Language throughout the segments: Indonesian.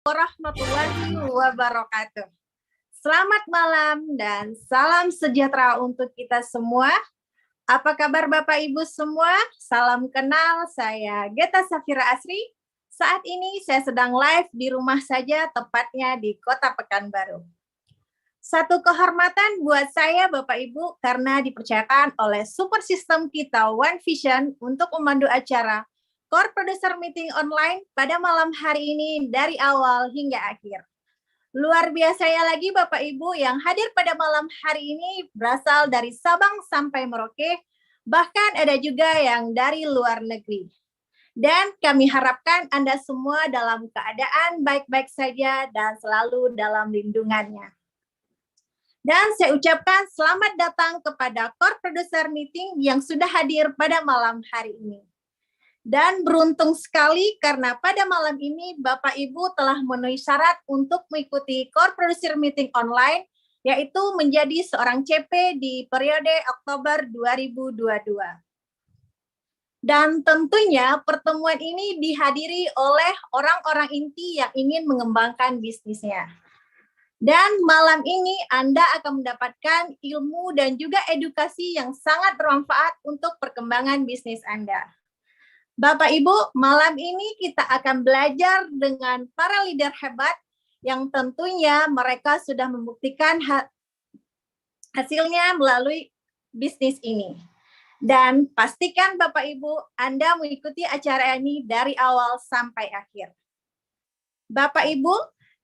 Warahmatullahi wabarakatuh. Selamat malam dan salam sejahtera untuk kita semua. Apa kabar Bapak Ibu semua? Salam kenal, saya Geta Safira Asri. Saat ini saya sedang live di rumah saja, tepatnya di Kota Pekanbaru. Satu kehormatan buat saya Bapak Ibu karena dipercayakan oleh super sistem kita One Vision untuk memandu acara Core Producer Meeting Online pada malam hari ini dari awal hingga akhir. Luar biasanya lagi Bapak Ibu yang hadir pada malam hari ini berasal dari Sabang sampai Merauke, bahkan ada juga yang dari luar negeri. Dan kami harapkan Anda semua dalam keadaan baik-baik saja dan selalu dalam lindungannya. Dan saya ucapkan selamat datang kepada Core Producer Meeting yang sudah hadir pada malam hari ini. Dan beruntung sekali karena pada malam ini Bapak Ibu telah memenuhi syarat untuk mengikuti Core Producer Meeting online, yaitu menjadi seorang CP di periode Oktober 2022. Dan tentunya pertemuan ini dihadiri oleh orang-orang inti yang ingin mengembangkan bisnisnya. Dan malam ini Anda akan mendapatkan ilmu dan juga edukasi yang sangat bermanfaat untuk perkembangan bisnis Anda. Bapak Ibu, malam ini kita akan belajar dengan para leader hebat yang tentunya mereka sudah membuktikan hasilnya melalui bisnis ini. Dan pastikan Bapak Ibu Anda mengikuti acara ini dari awal sampai akhir. Bapak Ibu,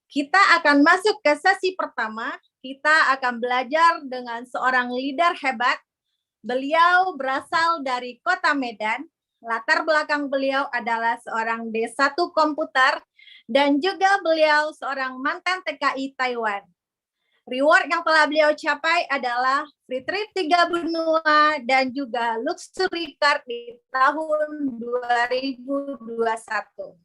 kita akan masuk ke sesi pertama. Kita akan belajar dengan seorang leader hebat. Beliau berasal dari Kota Medan. Latar belakang beliau adalah seorang D1 komputer dan juga beliau seorang mantan TKI Taiwan. Reward yang telah beliau capai adalah Free Trip 3 benua dan juga Luxury Card di tahun 2021.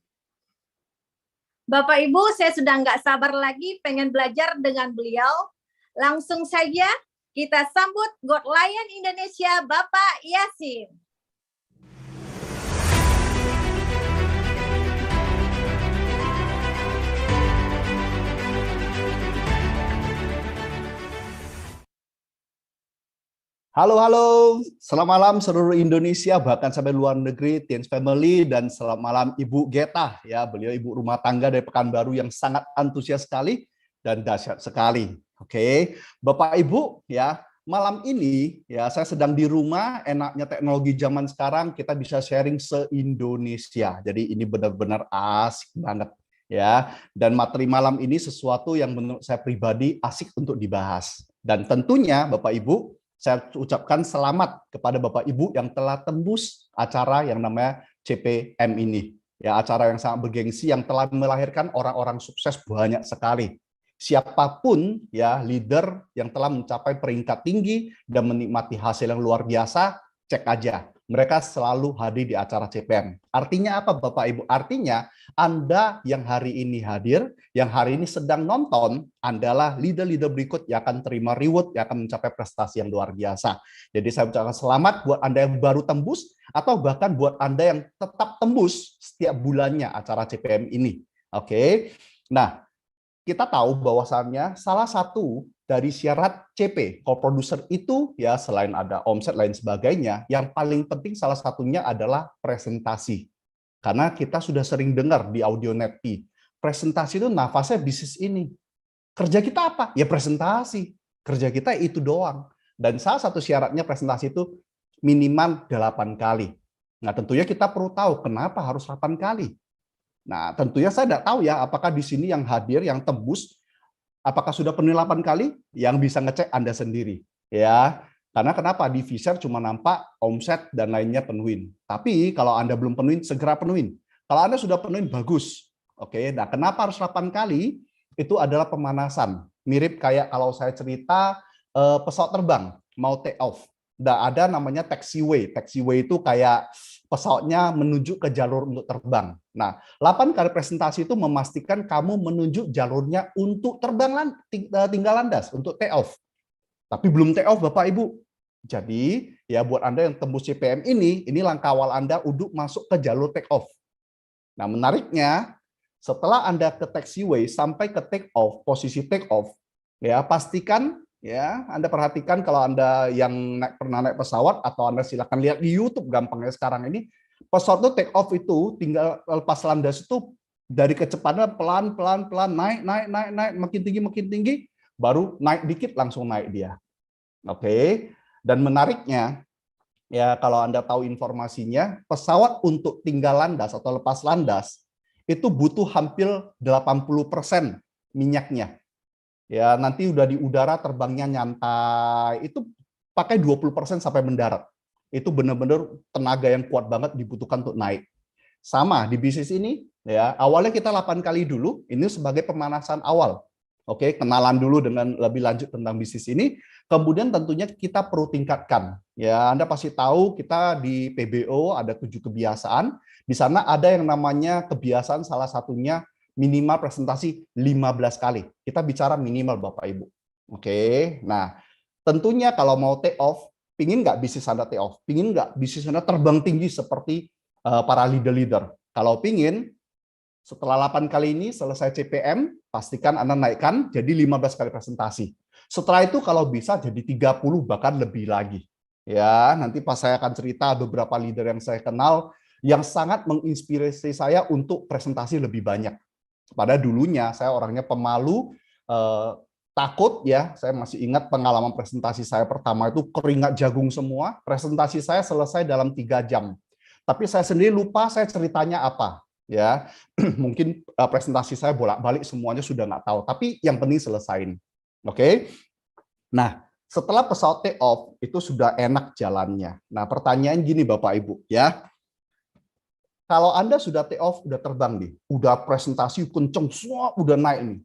Bapak Ibu, saya sudah nggak sabar lagi pengen belajar dengan beliau. Langsung saja kita sambut God Lion Indonesia, Bapak Yasin. Halo, selamat malam seluruh Indonesia, bahkan sampai luar negeri, Tiens Family, dan selamat malam Ibu Geta, ya, beliau ibu rumah tangga dari Pekanbaru yang sangat antusias sekali dan dahsyat sekali. Oke, Bapak Ibu, ya, malam ini ya saya sedang di rumah, enaknya teknologi zaman sekarang kita bisa sharing se-Indonesia. Jadi ini benar-benar asik banget, ya. Dan materi malam ini sesuatu yang menurut saya pribadi asik untuk dibahas. Dan tentunya Bapak Ibu, saya ucapkan selamat kepada Bapak Ibu yang telah tembus acara yang namanya CPM ini. Ya, acara yang sangat bergengsi yang telah melahirkan orang-orang sukses banyak sekali. Siapapun ya leader yang telah mencapai peringkat tinggi dan menikmati hasil yang luar biasa, cek aja. Mereka selalu hadir di acara CPM. Artinya apa Bapak Ibu? Artinya Anda yang hari ini hadir, yang hari ini sedang nonton, adalah leader-leader berikut yang akan terima reward, yang akan mencapai prestasi yang luar biasa. Jadi saya ucapkan selamat buat Anda yang baru tembus, atau bahkan buat Anda yang tetap tembus setiap bulannya acara CPM ini. Oke. Nah, kita tahu bahwasannya salah satu dari syarat CP, co-producer itu ya selain ada omset lain sebagainya, yang paling penting salah satunya adalah presentasi. Karena kita sudah sering dengar di audio netpi, presentasi itu nafasnya bisnis ini. Kerja kita apa? Ya presentasi. Kerja kita itu doang. Dan salah satu syaratnya presentasi itu minimal 8 kali. Nah, tentunya kita perlu tahu kenapa harus 8 kali. Nah, tentunya saya tidak tahu ya, apakah di sini yang hadir, yang tembus, apakah sudah penuh 8 kali? Yang bisa ngecek Anda sendiri. Ya, karena kenapa? Di Fiser cuma nampak omset dan lainnya penuhin. Tapi kalau Anda belum penuhin, segera penuhin. Kalau Anda sudah penuhin, bagus. Oke, nah kenapa harus 8 kali? Itu adalah pemanasan. Mirip kayak kalau saya cerita pesawat terbang, mau take off. Nah, ada namanya taxiway. Taxiway itu kayak pesawatnya menuju ke jalur untuk terbang. Nah, 8 kali presentasi itu memastikan kamu menuju jalurnya untuk terbang, tinggal landas, untuk take off. Tapi belum take off, Bapak Ibu. Jadi, ya buat Anda yang tembus CPM ini langkah awal Anda untuk masuk ke jalur take off. Nah, menariknya, Setelah Anda ke taxiway sampai ke take off, posisi take off, ya pastikan ya Anda perhatikan kalau Anda yang pernah naik pesawat atau Anda silakan lihat di YouTube gampangnya sekarang ini, pesawat itu take off itu tinggal lepas landas itu dari kecepatan pelan naik makin tinggi baru naik dikit langsung naik dia. Oke. Dan menariknya ya kalau Anda tahu informasinya, pesawat untuk tinggal landas atau lepas landas itu butuh hampir 80% minyaknya. Ya, nanti udah di udara terbangnya nyantai, itu pakai 20% sampai mendarat. Itu benar-benar tenaga yang kuat banget dibutuhkan untuk naik. Sama di bisnis ini, ya awalnya kita 8 kali dulu, ini sebagai pemanasan awal. Oke, kenalan dulu dengan lebih lanjut tentang bisnis ini. Kemudian tentunya kita perlu tingkatkan. Ya, Anda pasti tahu kita di PBO ada 7 kebiasaan. Di sana ada yang namanya kebiasaan salah satunya minimal presentasi 15 kali. Kita bicara minimal Bapak Ibu. Oke, nah tentunya kalau mau take off, pingin nggak bisnis Anda take off? Pingin nggak bisnis Anda terbang tinggi seperti para leader-leader? Kalau pingin, setelah 8 kali ini selesai CPM, pastikan Anda naikkan jadi 15 kali presentasi. Setelah itu kalau bisa jadi 30 bahkan lebih lagi. Ya, nanti pas saya akan cerita beberapa leader yang saya kenal yang sangat menginspirasi saya untuk presentasi lebih banyak. Pada dulunya saya orangnya pemalu, takut ya. Saya masih ingat pengalaman presentasi saya pertama itu keringat jagung semua. Presentasi saya selesai dalam 3 jam. Tapi saya sendiri lupa saya ceritanya apa. Ya, mungkin presentasi saya bolak-balik semuanya sudah nggak tahu, tapi yang penting selesain. Oke. Nah, setelah pesawat take off itu sudah enak jalannya. Nah, pertanyaan gini Bapak Ibu ya. Kalau Anda sudah take off, udah terbang nih, udah presentasi kenceng, semua udah naik nih.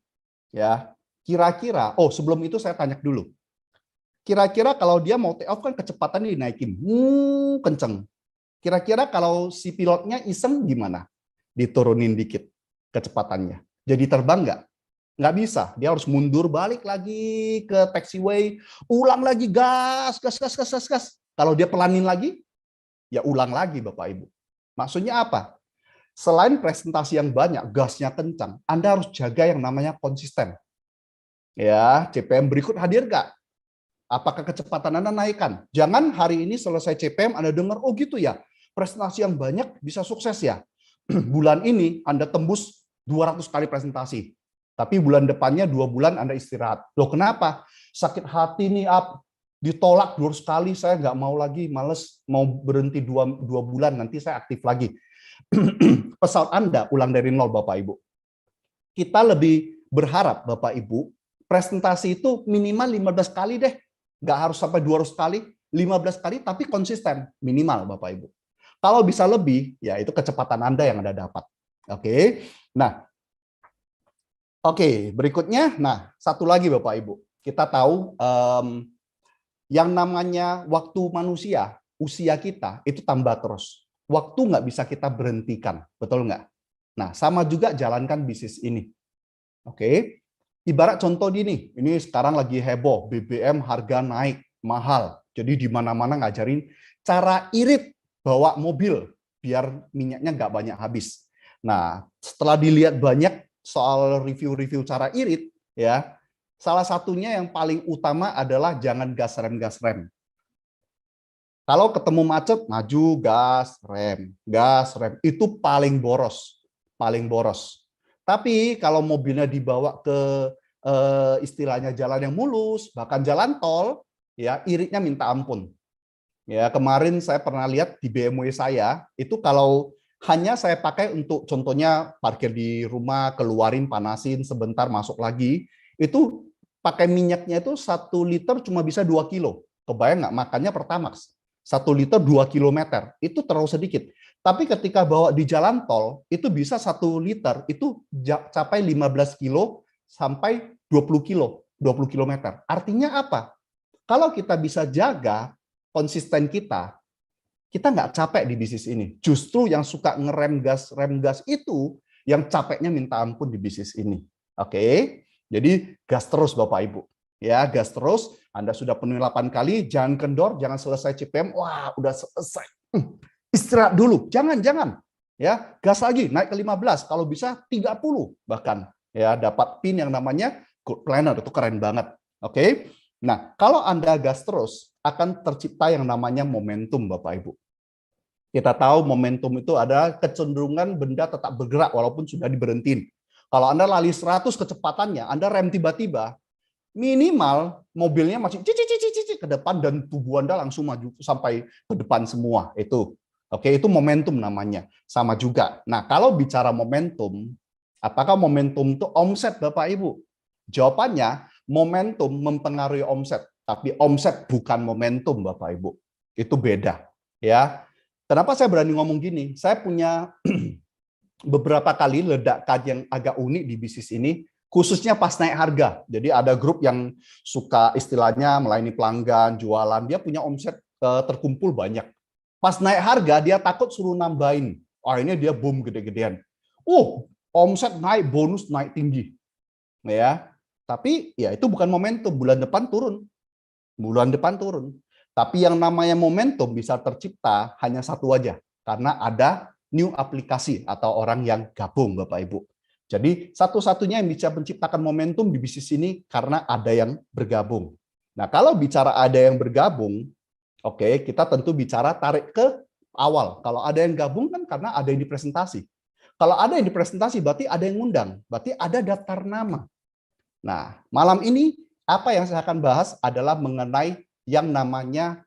Ya. Kira-kira, sebelum itu saya tanya dulu. Kira-kira kalau dia mau take off kan kecepatan dinaikin. Kenceng. Kira-kira kalau si pilotnya iseng gimana? Diturunin dikit kecepatannya. Jadi terbang nggak? Nggak bisa. Dia harus mundur balik lagi ke taxiway, ulang lagi gas. Kalau dia pelanin lagi, ya ulang lagi Bapak Ibu. Maksudnya apa? Selain presentasi yang banyak, gasnya kencang, Anda harus jaga yang namanya konsisten. Ya, CPM berikut hadir nggak? Apakah kecepatan Anda naikkan? Jangan hari ini selesai CPM Anda dengar, oh gitu ya, presentasi yang banyak bisa sukses ya. Bulan ini Anda tembus 200 kali presentasi. Tapi bulan depannya 2 bulan Anda istirahat. Loh kenapa? Sakit hati nih, ditolak 200 kali, saya nggak mau lagi, males, mau berhenti 2 bulan, nanti saya aktif lagi. Pesawat Anda ulang dari nol Bapak Ibu. Kita lebih berharap Bapak Ibu, presentasi itu minimal 15 kali deh. Nggak harus sampai 200 kali, 15 kali, tapi konsisten, minimal Bapak Ibu. Kalau bisa lebih, ya itu kecepatan Anda yang Anda dapat. Oke. Nah, berikutnya, satu lagi Bapak Ibu. Kita tahu yang namanya waktu manusia, usia kita itu tambah terus. Waktu nggak bisa kita berhentikan, betul nggak? Nah, sama juga jalankan bisnis ini. Oke. Ibarat contoh ini sekarang lagi heboh, BBM harga naik, mahal. Jadi di mana-mana ngajarin cara irit bawa mobil biar minyaknya nggak banyak habis. Nah, setelah dilihat banyak soal review-review cara irit, ya salah satunya yang paling utama adalah jangan gas rem. Kalau ketemu macet, maju gas rem. Itu paling boros. Tapi kalau mobilnya dibawa ke istilahnya jalan yang mulus, bahkan jalan tol, ya iritnya minta ampun. Ya, kemarin saya pernah lihat di BMW saya, itu kalau hanya saya pakai untuk contohnya parkir di rumah, keluarin, panasin, sebentar masuk lagi, itu pakai minyaknya itu 1 liter cuma bisa 2 kilo. Kebayang nggak makannya Pertamax? 1 liter 2 kilometer, itu terlalu sedikit. Tapi ketika bawa di jalan tol, itu bisa 1 liter, itu capai 15 kilo sampai 20 kilometer. Artinya apa? Kalau kita bisa jaga konsisten kita nggak capek di bisnis ini. Justru yang suka rem gas itu yang capeknya minta ampun di bisnis ini. Oke, jadi gas terus Bapak Ibu. Ya, gas terus. Anda sudah penuhi 8 kali, jangan kendor, jangan selesai CPM. Wah, udah selesai. Istirahat dulu. Jangan. ya, gas lagi naik ke 15, kalau bisa 30 bahkan, ya, dapat pin yang namanya good planner, itu keren banget. Oke. Nah, kalau Anda gas terus, akan tercipta yang namanya momentum, Bapak Ibu. Kita tahu momentum itu ada kecenderungan benda tetap bergerak walaupun sudah diberhentiin. Kalau Anda lari 100 kecepatannya, Anda rem tiba-tiba, minimal mobilnya masih cici ke depan dan tubuh Anda langsung maju sampai ke depan semua. Itu. Oke, itu momentum namanya. Sama juga. Nah, kalau bicara momentum, apakah momentum itu omset, Bapak Ibu? Jawabannya, momentum mempengaruhi omset, tapi omset bukan momentum, Bapak Ibu. Itu beda, ya. Kenapa saya berani ngomong gini? Saya punya beberapa kali ledakan yang agak unik di bisnis ini, khususnya pas naik harga. Jadi ada grup yang suka istilahnya melayani pelanggan, jualan, dia punya omset terkumpul banyak. Pas naik harga, dia takut suruh nambahin. Ini dia boom gede-gedean. Omset naik, bonus naik tinggi. Ya, tapi ya itu bukan momentum, bulan depan turun. Bulan depan turun. Tapi yang namanya momentum bisa tercipta hanya satu aja, karena ada new aplikasi atau orang yang gabung, Bapak Ibu. Jadi satu-satunya yang bisa menciptakan momentum di bisnis ini karena ada yang bergabung. Nah, kalau bicara ada yang bergabung, oke, kita tentu bicara tarik ke awal. Kalau ada yang gabung kan karena ada yang dipresentasi. Kalau ada yang dipresentasi berarti ada yang ngundang, berarti ada daftar nama. Nah, malam ini apa yang saya akan bahas adalah mengenai yang namanya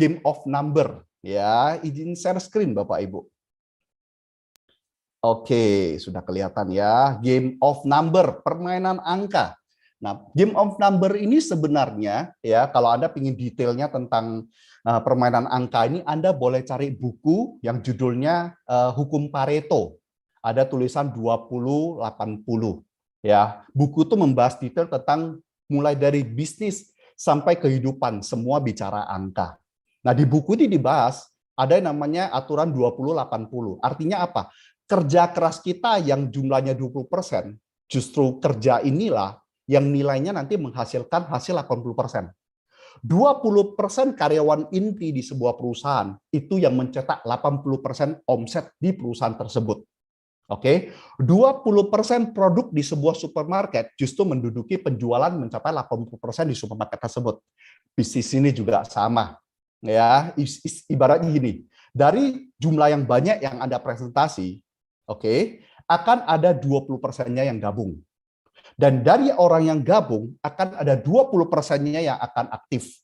game of number. Ya, izin share screen Bapak Ibu. Oke, sudah kelihatan ya. Game of number, permainan angka. Nah, game of number ini sebenarnya ya, kalau Anda ingin detailnya tentang permainan angka ini, Anda boleh cari buku yang judulnya Hukum Pareto. Ada tulisan 20-80. Ya, buku itu membahas detail tentang mulai dari bisnis sampai kehidupan, semua bicara angka. Nah, di buku ini dibahas ada yang namanya aturan 20-80. Artinya apa? Kerja keras kita yang jumlahnya 20%, justru kerja inilah yang nilainya nanti menghasilkan hasil 80%. 20% karyawan inti di sebuah perusahaan itu yang mencetak 80% omset di perusahaan tersebut. Oke, 20% produk di sebuah supermarket justru menduduki penjualan mencapai 80% di supermarket tersebut. Bisnis ini juga sama. Ya, ibaratnya gini, dari jumlah yang banyak yang Anda presentasi, oke, akan ada 20%-nya yang gabung. Dan dari orang yang gabung akan ada 20%-nya yang akan aktif.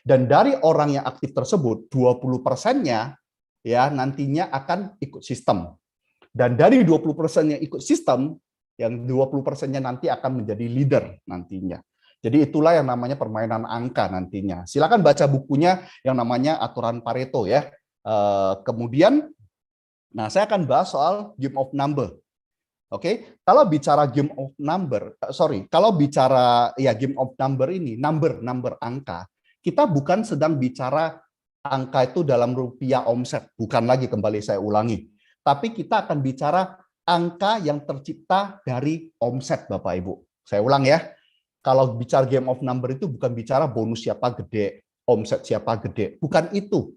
Dan dari orang yang aktif tersebut, 20%-nya ya nantinya akan ikut sistem. Dan dari 20% yang ikut sistem, yang 20%-nya nanti akan menjadi leader nantinya. Jadi itulah yang namanya permainan angka nantinya. Silakan baca bukunya yang namanya Aturan Pareto ya. Kemudian, nah saya akan bahas soal game of number. Oke, kalau bicara game of number, kalau bicara ya game of number ini, number angka, kita bukan sedang bicara angka itu dalam rupiah omset, bukan lagi, kembali saya ulangi. Tapi kita akan bicara angka yang tercipta dari omset, Bapak Ibu. Saya ulang ya. Kalau bicara game of number itu bukan bicara bonus siapa gede, omset siapa gede. Bukan itu.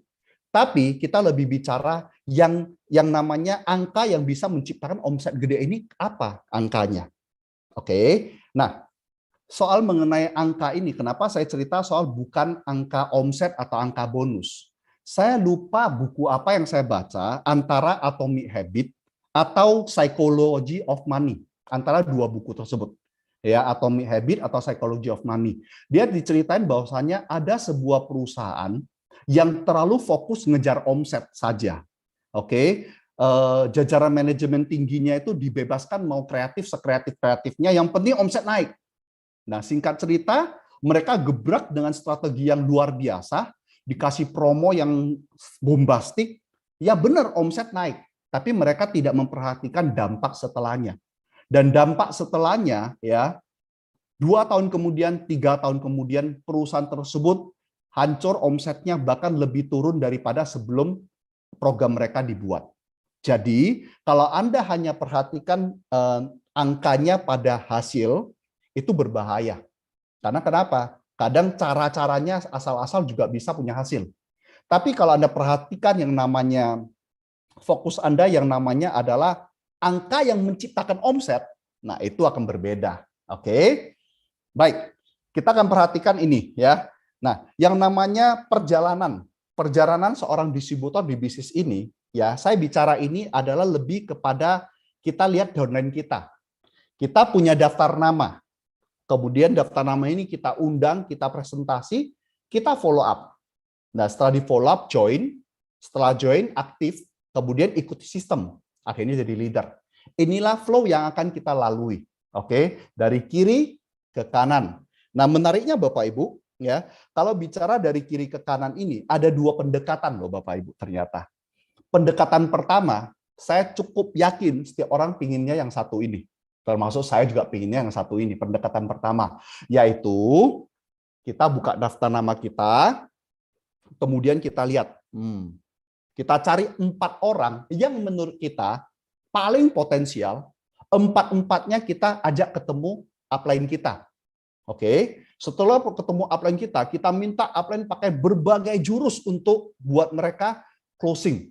Tapi kita lebih bicara yang namanya angka yang bisa menciptakan omset gede ini apa angkanya. Oke. Nah, soal mengenai angka ini, kenapa saya cerita soal bukan angka omset atau angka bonus. Saya lupa buku apa yang saya baca, antara Atomic Habit atau Psychology of Money, antara dua buku tersebut. Ya, Atomic Habit atau Psychology of Money. Dia diceritain bahwasanya ada sebuah perusahaan yang terlalu fokus ngejar omset saja. Oke, jajaran manajemen tingginya itu dibebaskan mau kreatif sekreatif-kreatifnya, yang penting omset naik. Nah, singkat cerita, mereka gebrak dengan strategi yang luar biasa, dikasih promo yang bombastik, ya benar omset naik, tapi mereka tidak memperhatikan dampak setelahnya. Dan dampak setelahnya ya 2 tahun kemudian, 3 tahun kemudian perusahaan tersebut hancur omsetnya, bahkan lebih turun daripada sebelum program mereka dibuat. Jadi kalau Anda hanya perhatikan angkanya pada hasil, itu berbahaya. Karena kenapa? Kadang cara-caranya asal-asal juga bisa punya hasil. Tapi kalau Anda perhatikan yang namanya fokus Anda yang namanya adalah angka yang menciptakan omset, nah itu akan berbeda. Oke. Baik. Kita akan perhatikan ini ya. Nah, yang namanya perjalanan seorang distributor di bisnis ini, ya, saya bicara ini adalah lebih kepada kita lihat downline kita. Kita punya daftar nama. Kemudian daftar nama ini kita undang, kita presentasi, kita follow up. Nah, setelah di follow up, join. Setelah join, aktif. Kemudian ikuti sistem. Akhirnya jadi leader. Inilah flow yang akan kita lalui. Oke, dari kiri ke kanan. Nah, menariknya Bapak Ibu, ya, kalau bicara dari kiri ke kanan ini, ada dua pendekatan loh Bapak Ibu ternyata. Pendekatan pertama, saya cukup yakin setiap orang pinginnya yang satu ini. Termasuk saya juga pinginnya yang satu ini, pendekatan pertama. Yaitu, kita buka daftar nama kita, kemudian kita lihat, kita cari 4 orang yang menurut kita paling potensial, 4-empatnya kita ajak ketemu upline kita. Oke, setelah ketemu upline kita minta upline pakai berbagai jurus untuk buat mereka closing.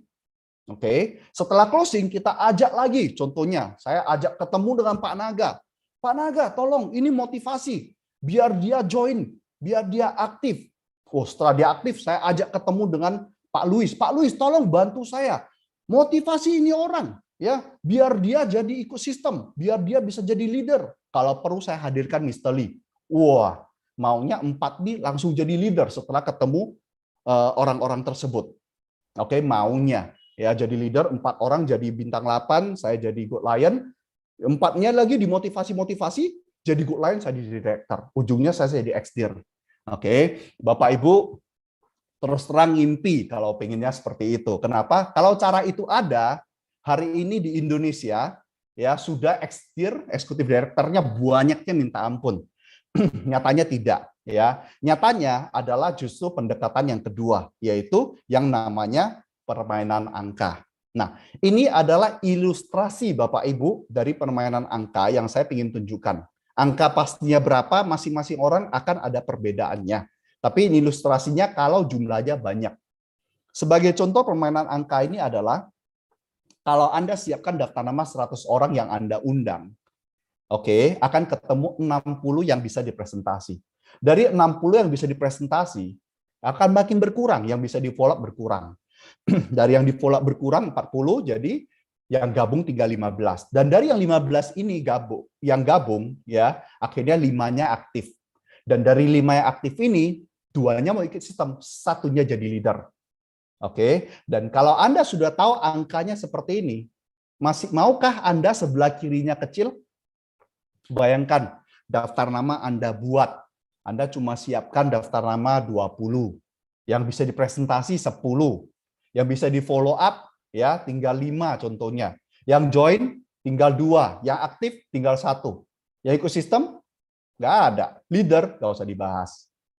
Oke, setelah closing kita ajak lagi, contohnya saya ajak ketemu dengan Pak Naga. Pak Naga, tolong ini motivasi, biar dia join, biar dia aktif. Oh, setelah dia aktif, saya ajak ketemu dengan Pak Luis. Pak Luis, tolong bantu saya, motivasi ini orang, ya, biar dia jadi ikut sistem, biar dia bisa jadi leader. Kalau perlu saya hadirkan Mr. Lee. Wah, maunya 4 nih langsung jadi leader setelah ketemu orang-orang tersebut. Oke, maunya ya jadi leader, 4 orang jadi bintang 8, saya jadi good lion. 4-nya lagi dimotivasi-motivasi, jadi good lion, saya jadi director. Ujungnya saya jadi XDIR. Oke, Bapak Ibu terus terang ngimpi kalau pengennya seperti itu. Kenapa? Kalau cara itu ada, hari ini di Indonesia ya sudah XDIR, eksekutif direkturnya banyaknya minta ampun. Nyatanya tidak, ya. Nyatanya adalah justru pendekatan yang kedua, yaitu yang namanya permainan angka. Nah, ini adalah ilustrasi Bapak Ibu dari permainan angka yang saya ingin tunjukkan. Angka pastinya berapa, masing-masing orang akan ada perbedaannya. Tapi ini ilustrasinya kalau jumlahnya banyak. Sebagai contoh permainan angka ini adalah kalau Anda siapkan daftar nama 100 orang yang Anda undang, oke, akan ketemu 60 yang bisa dipresentasi. Dari 60 yang bisa dipresentasi, akan makin berkurang, yang bisa di-follow up berkurang. Dari yang di-follow up berkurang 40, jadi yang gabung tinggal 15. Dan dari yang 15 ini yang gabung, ya, akhirnya 5-nya aktif. Dan dari 5 yang aktif ini, 2-nya mau ikut sistem, 1-nya jadi leader. Oke, dan kalau Anda sudah tahu angkanya seperti ini, masih maukah Anda sebelah kirinya kecil? Bayangkan, daftar nama Anda buat. Anda cuma siapkan daftar nama 20. Yang bisa dipresentasi 10. Yang bisa di-follow up, ya tinggal 5 contohnya. Yang join, tinggal 2. Yang aktif, tinggal 1. Yang ikut sistem, nggak ada. Leader, nggak usah dibahas.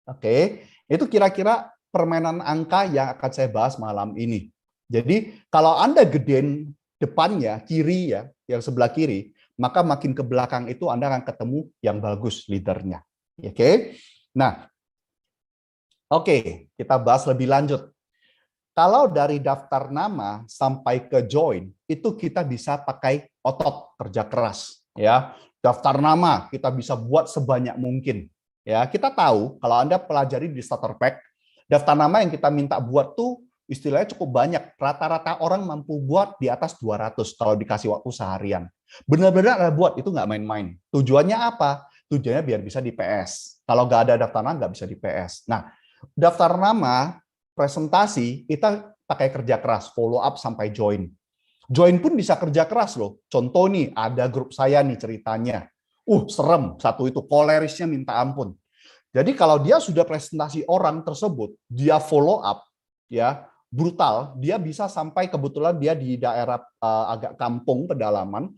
Oke, itu kira-kira permainan angka yang akan saya bahas malam ini. Jadi, kalau Anda gedein depannya, kiri ya, yang sebelah kiri, maka makin ke belakang itu Anda akan ketemu yang bagus leadernya. Oke. Nah, oke, kita bahas lebih lanjut. Kalau dari daftar nama sampai ke join, itu kita bisa pakai otot, kerja keras, ya. Daftar nama kita bisa buat sebanyak mungkin. Ya, kita tahu kalau Anda pelajari di starter pack, daftar nama yang kita minta buat tuh istilahnya cukup banyak. Rata-rata orang mampu buat di atas 200 kalau dikasih waktu seharian. Benar-benar buat, itu nggak main-main. Tujuannya apa? Tujuannya biar bisa di PS. Kalau nggak ada daftar nama, nggak bisa di PS. Nah, daftar nama, presentasi, kita pakai kerja keras, follow up sampai join. Join pun bisa kerja keras loh. Contoh nih, ada grup saya nih ceritanya. Serem, satu itu, kolerisnya minta ampun. Jadi kalau dia sudah presentasi orang tersebut, dia follow up, ya brutal, dia bisa sampai, kebetulan dia di daerah agak kampung pedalaman,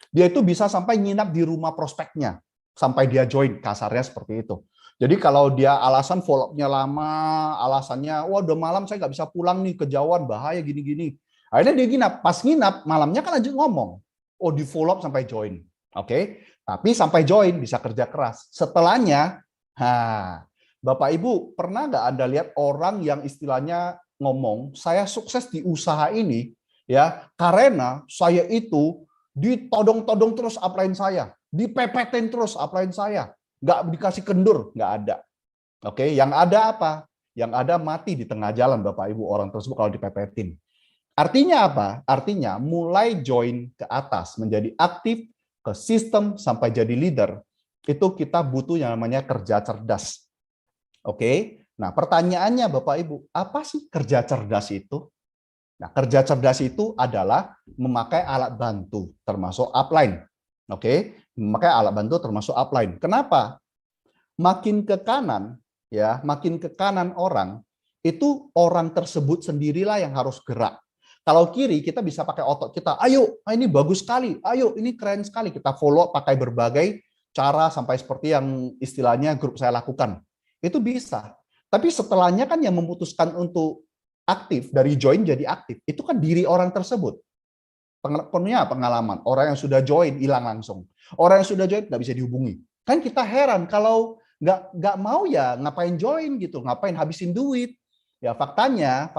dia itu bisa sampai nginap di rumah prospeknya sampai dia join, kasarnya seperti itu. Jadi kalau dia alasan follow up-nya lama, alasannya wah udah malam saya nggak bisa pulang nih, kejauhan, bahaya gini-gini. Akhirnya dia nginap, pas nginap malamnya kan lanjut ngomong, di follow up sampai join. Oke, tapi sampai join bisa kerja keras. Setelahnya, Bapak Ibu pernah nggak Anda lihat orang yang istilahnya ngomong, saya sukses di usaha ini Ya, karena saya itu ditodong-todong terus upline saya, dipepetin terus upline saya, nggak dikasih kendur, nggak ada. Oke, yang ada apa? Yang ada mati di tengah jalan, Bapak Ibu, orang tersebut kalau dipepetin. Artinya apa? Artinya mulai join ke atas, menjadi aktif ke sistem sampai jadi leader, itu kita butuh yang namanya kerja cerdas. Oke, nah pertanyaannya Bapak Ibu, apa sih kerja cerdas itu? Nah, kerja cerdas itu adalah memakai alat bantu, termasuk upline. Oke, memakai alat bantu termasuk upline. Kenapa? Makin ke kanan, ya, makin ke kanan orang, itu orang tersebut sendirilah yang harus gerak. Kalau kiri kita bisa pakai otot kita, ayo, ini bagus sekali, ayo, ini keren sekali. Kita follow pakai berbagai cara sampai seperti yang istilahnya grup saya lakukan. Itu bisa. Tapi setelahnya kan yang memutuskan untuk aktif, dari join jadi aktif, itu kan diri orang tersebut. Punya pengalaman, orang yang sudah join hilang langsung. Orang yang sudah join nggak bisa dihubungi. Kan kita heran kalau nggak mau ya ngapain join gitu, ngapain habisin duit. Ya faktanya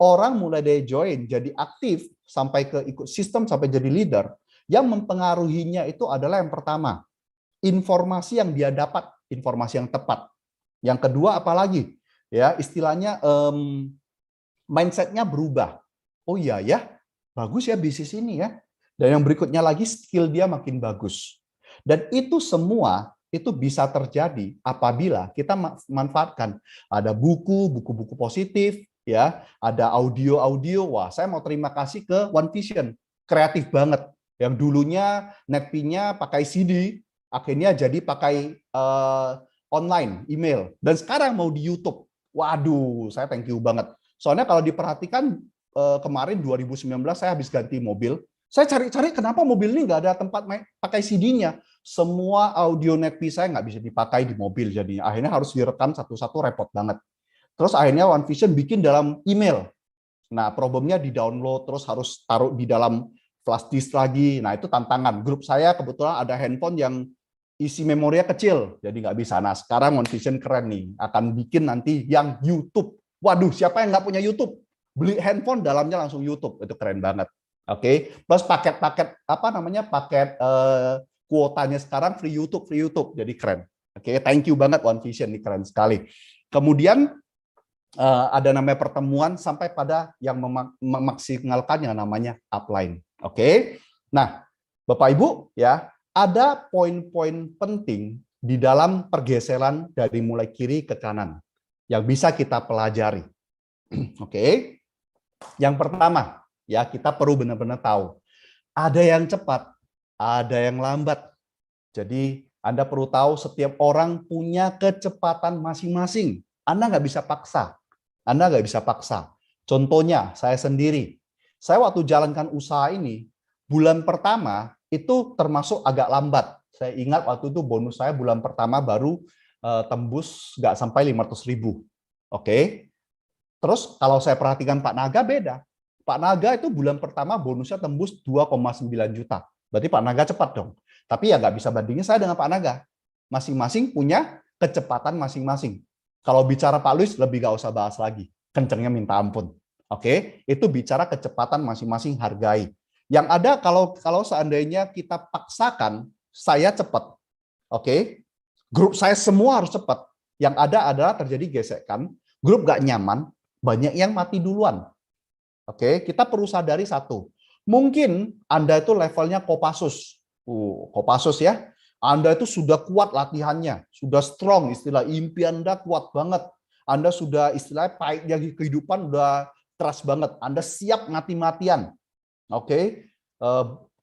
orang mulai dari join jadi aktif sampai ke ikut sistem sampai jadi leader, yang mempengaruhinya itu adalah yang pertama, informasi yang dia dapat, informasi yang tepat. Yang kedua apalagi? Ya, istilahnya mindset-nya berubah. Oh iya ya, bagus ya bisnis ini ya. Dan yang berikutnya lagi skill dia makin bagus. Dan itu semua itu bisa terjadi apabila kita manfaatkan ada buku-buku positif, ya, ada audio-audio. Wah, saya mau terima kasih ke One Vision, kreatif banget. Yang dulunya netpinya pakai CD, akhirnya jadi pakai online, email, dan sekarang mau di YouTube. Waduh, saya thank you banget. Soalnya kalau diperhatikan kemarin 2019 saya habis ganti mobil. Saya cari-cari kenapa mobil ini nggak ada tempat pakai CD-nya. Semua audio netpi saya nggak bisa dipakai di mobil, jadinya akhirnya harus direkam satu-satu, repot banget. Terus akhirnya One Vision bikin dalam email. Nah, problemnya di download, terus harus taruh di dalam flash disk lagi. Nah, itu tantangan. Grup saya kebetulan ada handphone yang isi memorinya kecil, jadi nggak bisa. Nah, sekarang One Vision keren nih, akan bikin nanti yang YouTube. Waduh, siapa yang nggak punya YouTube? Beli handphone, dalamnya langsung YouTube. Itu keren banget. Oke, plus paket-paket apa namanya, paket kuotanya sekarang free YouTube, jadi keren. Oke, thank you banget One Vision, ini keren sekali. Kemudian ada namanya pertemuan sampai pada yang memaksimalkan yang namanya upline. Oke, nah Bapak Ibu ya, ada poin-poin penting di dalam pergeseran dari mulai kiri ke kanan yang bisa kita pelajari. Oke, yang pertama ya, kita perlu benar-benar tahu ada yang cepat, ada yang lambat. Jadi Anda perlu tahu setiap orang punya kecepatan masing-masing. Anda nggak bisa paksa. Anda nggak bisa paksa. Contohnya saya sendiri. Saya waktu jalankan usaha ini, bulan pertama itu termasuk agak lambat. Saya ingat waktu itu bonus saya bulan pertama baru tembus nggak sampai 500.000. Oke. Terus kalau saya perhatikan Pak Naga beda. Pak Naga itu bulan pertama bonusnya tembus 2,9 juta. Berarti Pak Naga cepat dong. Tapi ya nggak bisa bandingin saya dengan Pak Naga. Masing-masing punya kecepatan masing-masing. Kalau bicara Pak Luis lebih nggak usah bahas lagi. Kencengnya minta ampun. Oke, itu bicara kecepatan masing-masing, hargai. Yang ada kalau seandainya kita paksakan saya cepat. Oke. Grup saya semua harus cepat. Yang ada adalah terjadi gesekan, grup nggak nyaman, banyak yang mati duluan. Oke, kita perlu sadari satu. Mungkin Anda itu levelnya Kopassus. Kopassus ya. Anda itu sudah kuat latihannya, sudah strong, istilah impian Anda kuat banget. Anda sudah istilahnya pahitnya kehidupan udah keras banget. Anda siap mati-matian. Oke.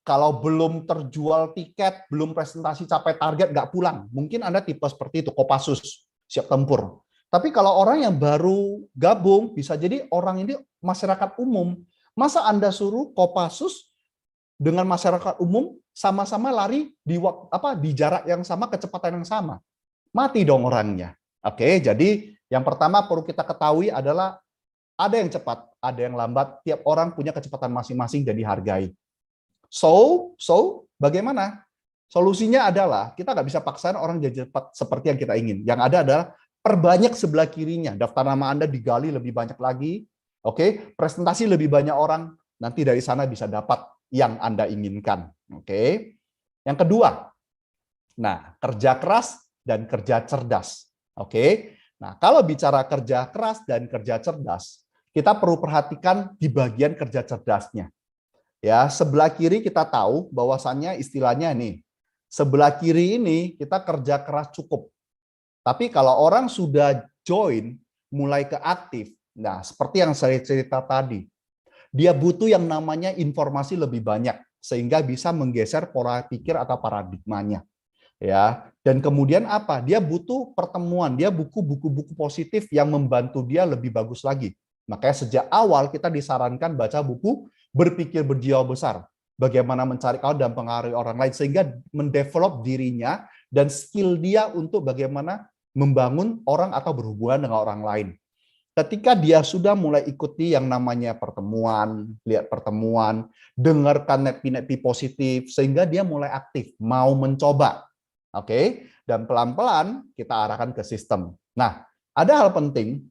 Kalau belum terjual tiket, belum presentasi capai target, nggak pulang. Mungkin Anda tipe seperti itu, Kopassus, siap tempur. Tapi kalau orang yang baru gabung, bisa jadi orang ini masyarakat umum. Masa Anda suruh Kopassus dengan masyarakat umum sama-sama lari di jarak yang sama, kecepatan yang sama? Mati dong orangnya. Oke, jadi yang pertama perlu kita ketahui adalah ada yang cepat, ada yang lambat. Tiap orang punya kecepatan masing-masing dan dihargai. So bagaimana? Solusinya adalah kita nggak bisa paksain orang jadi cepat seperti yang kita ingin. Yang ada adalah perbanyak sebelah kirinya, daftar nama Anda digali lebih banyak lagi, oke, presentasi lebih banyak orang, nanti dari sana bisa dapat yang Anda inginkan. Oke. Yang kedua, nah, kerja keras dan kerja cerdas. Oke. Nah, kalau bicara kerja keras dan kerja cerdas, kita perlu perhatikan di bagian kerja cerdasnya. Ya, sebelah kiri kita tahu bahwasannya istilahnya nih, sebelah kiri ini kita kerja keras cukup. Tapi kalau orang sudah join, mulai ke aktif, nah seperti yang saya cerita tadi, dia butuh yang namanya informasi lebih banyak sehingga bisa menggeser pola pikir atau paradigmanya. Ya, dan kemudian apa? Dia butuh pertemuan, dia buku-buku positif yang membantu dia lebih bagus lagi. Makanya sejak awal kita disarankan baca buku Berpikir Berjiwa Besar. Bagaimana mencari kawan dan pengaruhi orang lain sehingga mendevelop dirinya dan skill dia untuk bagaimana membangun orang atau berhubungan dengan orang lain. Ketika dia sudah mulai ikuti yang namanya pertemuan, lihat pertemuan, dengarkan nepi-nepi positif, sehingga dia mulai aktif, mau mencoba. Oke, dan pelan-pelan kita arahkan ke sistem. Nah, ada hal penting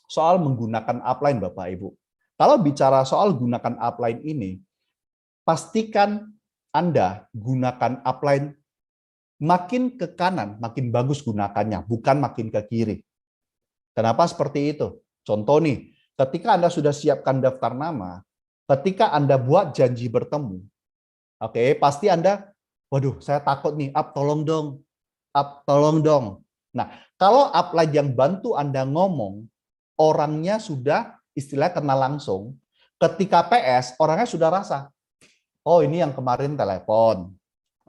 soal menggunakan upline, Bapak Ibu. Kalau bicara soal gunakan upline ini, pastikan Anda gunakan upline makin ke kanan, makin bagus gunakannya, bukan makin ke kiri. Kenapa seperti itu? Contoh nih, ketika Anda sudah siapkan daftar nama, ketika Anda buat janji bertemu, oke, pasti Anda, waduh, saya takut nih, up tolong dong, up tolong dong. Nah, kalau upline yang bantu Anda ngomong, orangnya sudah istilah kenal langsung. Ketika PS, orangnya sudah rasa, oh ini yang kemarin telepon.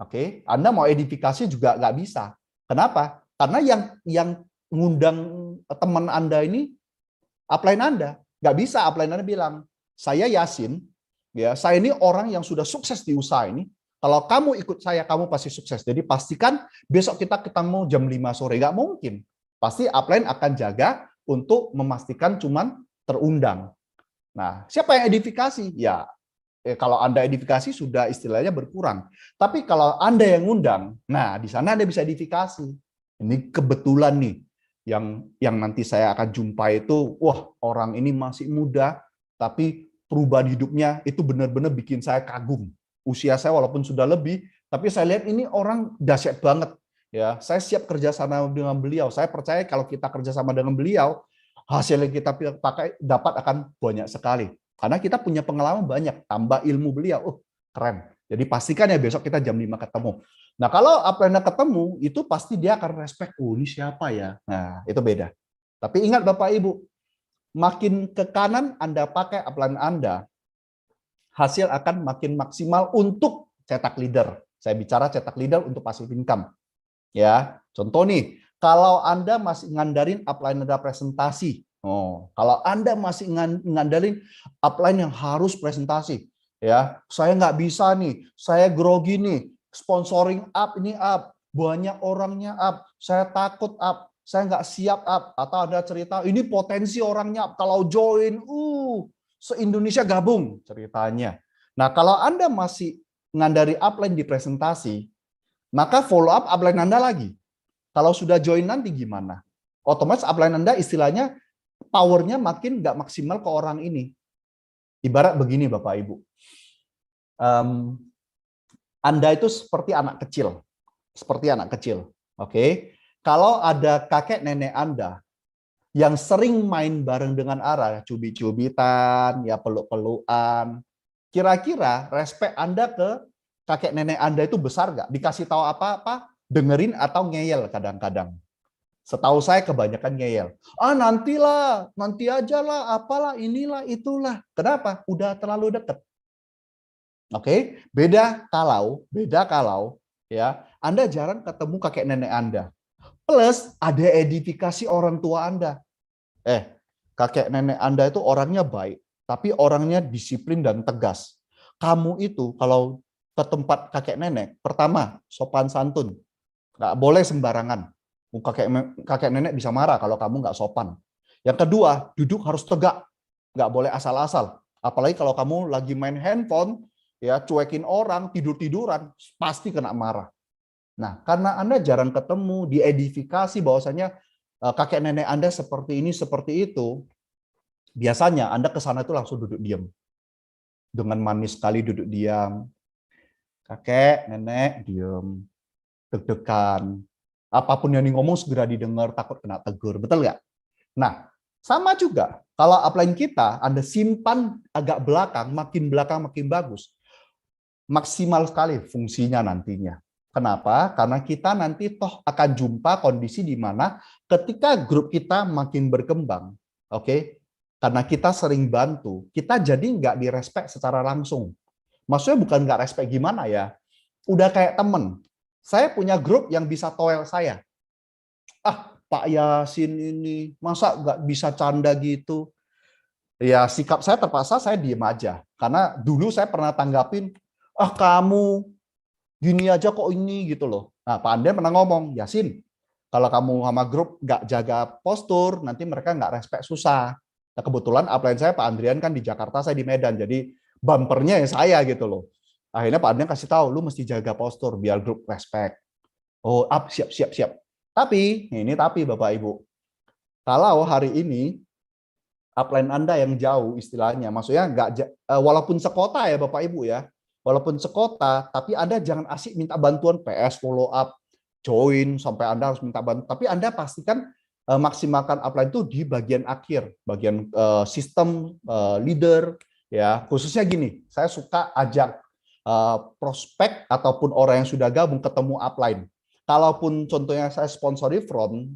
Oke, Anda mau edifikasi juga nggak bisa. Kenapa? Karena yang ngundang teman Anda ini upline Anda. Nggak bisa upline Anda bilang, saya Yasin, ya, saya ini orang yang sudah sukses di usaha ini. Kalau kamu ikut saya, kamu pasti sukses. Jadi pastikan besok kita ketemu jam 5 sore. Nggak mungkin. Pasti upline akan jaga untuk memastikan cuman terundang. Nah, siapa yang edifikasi? Ya, kalau Anda edifikasi sudah istilahnya berkurang. Tapi kalau Anda yang ngundang, nah di sana Anda bisa edifikasi. Ini kebetulan nih, yang nanti saya akan jumpa itu, wah orang ini masih muda, tapi perubahan hidupnya itu benar-benar bikin saya kagum. Usia saya walaupun sudah lebih, tapi saya lihat ini orang dahsyat banget. Ya, saya siap kerjasama dengan beliau. Saya percaya kalau kita kerjasama dengan beliau, hasil yang kita pakai dapat akan banyak sekali. Karena kita punya pengalaman banyak, tambah ilmu beliau. Keren. Jadi pastikan ya besok kita jam 5 ketemu. Nah, kalau upline ketemu, itu pasti dia akan respect, oh ini siapa ya? Nah, itu beda. Tapi ingat Bapak Ibu, makin ke kanan Anda pakai upline Anda, hasil akan makin maksimal untuk cetak leader. Saya bicara cetak leader untuk passive income. Ya, contoh nih, kalau Anda masih ngandarin upline Anda presentasi, kalau Anda masih ngandarin upline yang harus presentasi, ya, saya nggak bisa nih, saya grogi nih, sponsoring up ini up, banyak orangnya up, saya takut up, saya nggak siap up, atau Anda cerita ini potensi orangnya up, kalau join, se-Indonesia gabung ceritanya. Nah, kalau Anda masih ngandari upline di presentasi, maka follow up upline Anda lagi. Kalau sudah join nanti gimana? Otomatis upline Anda istilahnya powernya makin nggak maksimal ke orang ini. Ibarat begini Bapak Ibu. Anda itu seperti anak kecil. Seperti anak kecil. Oke. Kalau ada kakek nenek Anda yang sering main bareng dengan Ara, cubit-cubitan, ya peluk-pelukan, kira-kira respect Anda ke kakek nenek Anda itu besar nggak? Dikasih tahu apa-apa, dengerin atau ngeyel kadang-kadang. Setahu saya kebanyakan ngeyel. Ah nantilah, nanti aja lah, apalah, inilah, itulah. Kenapa? Udah terlalu dekat. Oke, beda kalau ya Anda jarang ketemu kakek nenek Anda. Plus ada edifikasi orang tua Anda. Kakek nenek Anda itu orangnya baik, tapi orangnya disiplin dan tegas. Kamu itu kalau ke tempat kakek nenek, pertama sopan santun, nggak boleh sembarangan. Kakek nenek bisa marah kalau kamu nggak sopan. Yang kedua, duduk harus tegak, nggak boleh asal-asal. Apalagi kalau kamu lagi main handphone, ya cuekin orang, tidur-tiduran, pasti kena marah. Nah, karena Anda jarang ketemu, diedifikasi bahwasanya kakek nenek Anda seperti ini, seperti itu, biasanya Anda ke sana itu langsung duduk diam. dengan manis sekali duduk diam. Kakek, nenek, diam. Deg-degan. Apapun yang ngomong segera didengar, takut kena tegur. Betul nggak? Nah, sama juga. Kalau upline kita, Anda simpan agak belakang makin bagus. Maksimal sekali fungsinya nantinya. Kenapa? Karena kita nanti toh akan jumpa kondisi di mana ketika grup kita makin berkembang, oke? Karena kita sering bantu, kita jadi nggak direspek secara langsung. Maksudnya bukan nggak respect gimana ya, udah kayak temen. Saya punya grup yang bisa toel saya. Ah, Pak Yasin ini, masa nggak bisa canda gitu? Ya sikap saya terpaksa saya diem aja. Karena dulu saya pernah tanggapin, kamu gini aja kok ini gitu loh. Nah, Pak Andrian pernah ngomong, Yasin, kalau kamu sama grup nggak jaga postur, nanti mereka nggak respect susah. Nah, kebetulan upline saya Pak Andrian kan di Jakarta, saya di Medan, jadi bumpernya ya saya gitu loh. Akhirnya Pak Andrian kasih tahu, lu mesti jaga postur biar grup respect. Oh, siap, siap, siap. Tapi, Bapak Ibu, kalau hari ini upline Anda yang jauh istilahnya, maksudnya walaupun sekota ya Bapak Ibu ya, walaupun sekota, tapi Anda jangan asik minta bantuan PS, follow up, join, sampai Anda harus minta bantuan. Tapi Anda pastikan maksimalkan upline itu di bagian akhir, bagian sistem leader, ya. Khususnya gini, saya suka ajak prospek ataupun orang yang sudah gabung ketemu upline. Kalaupun contohnya saya sponsori front,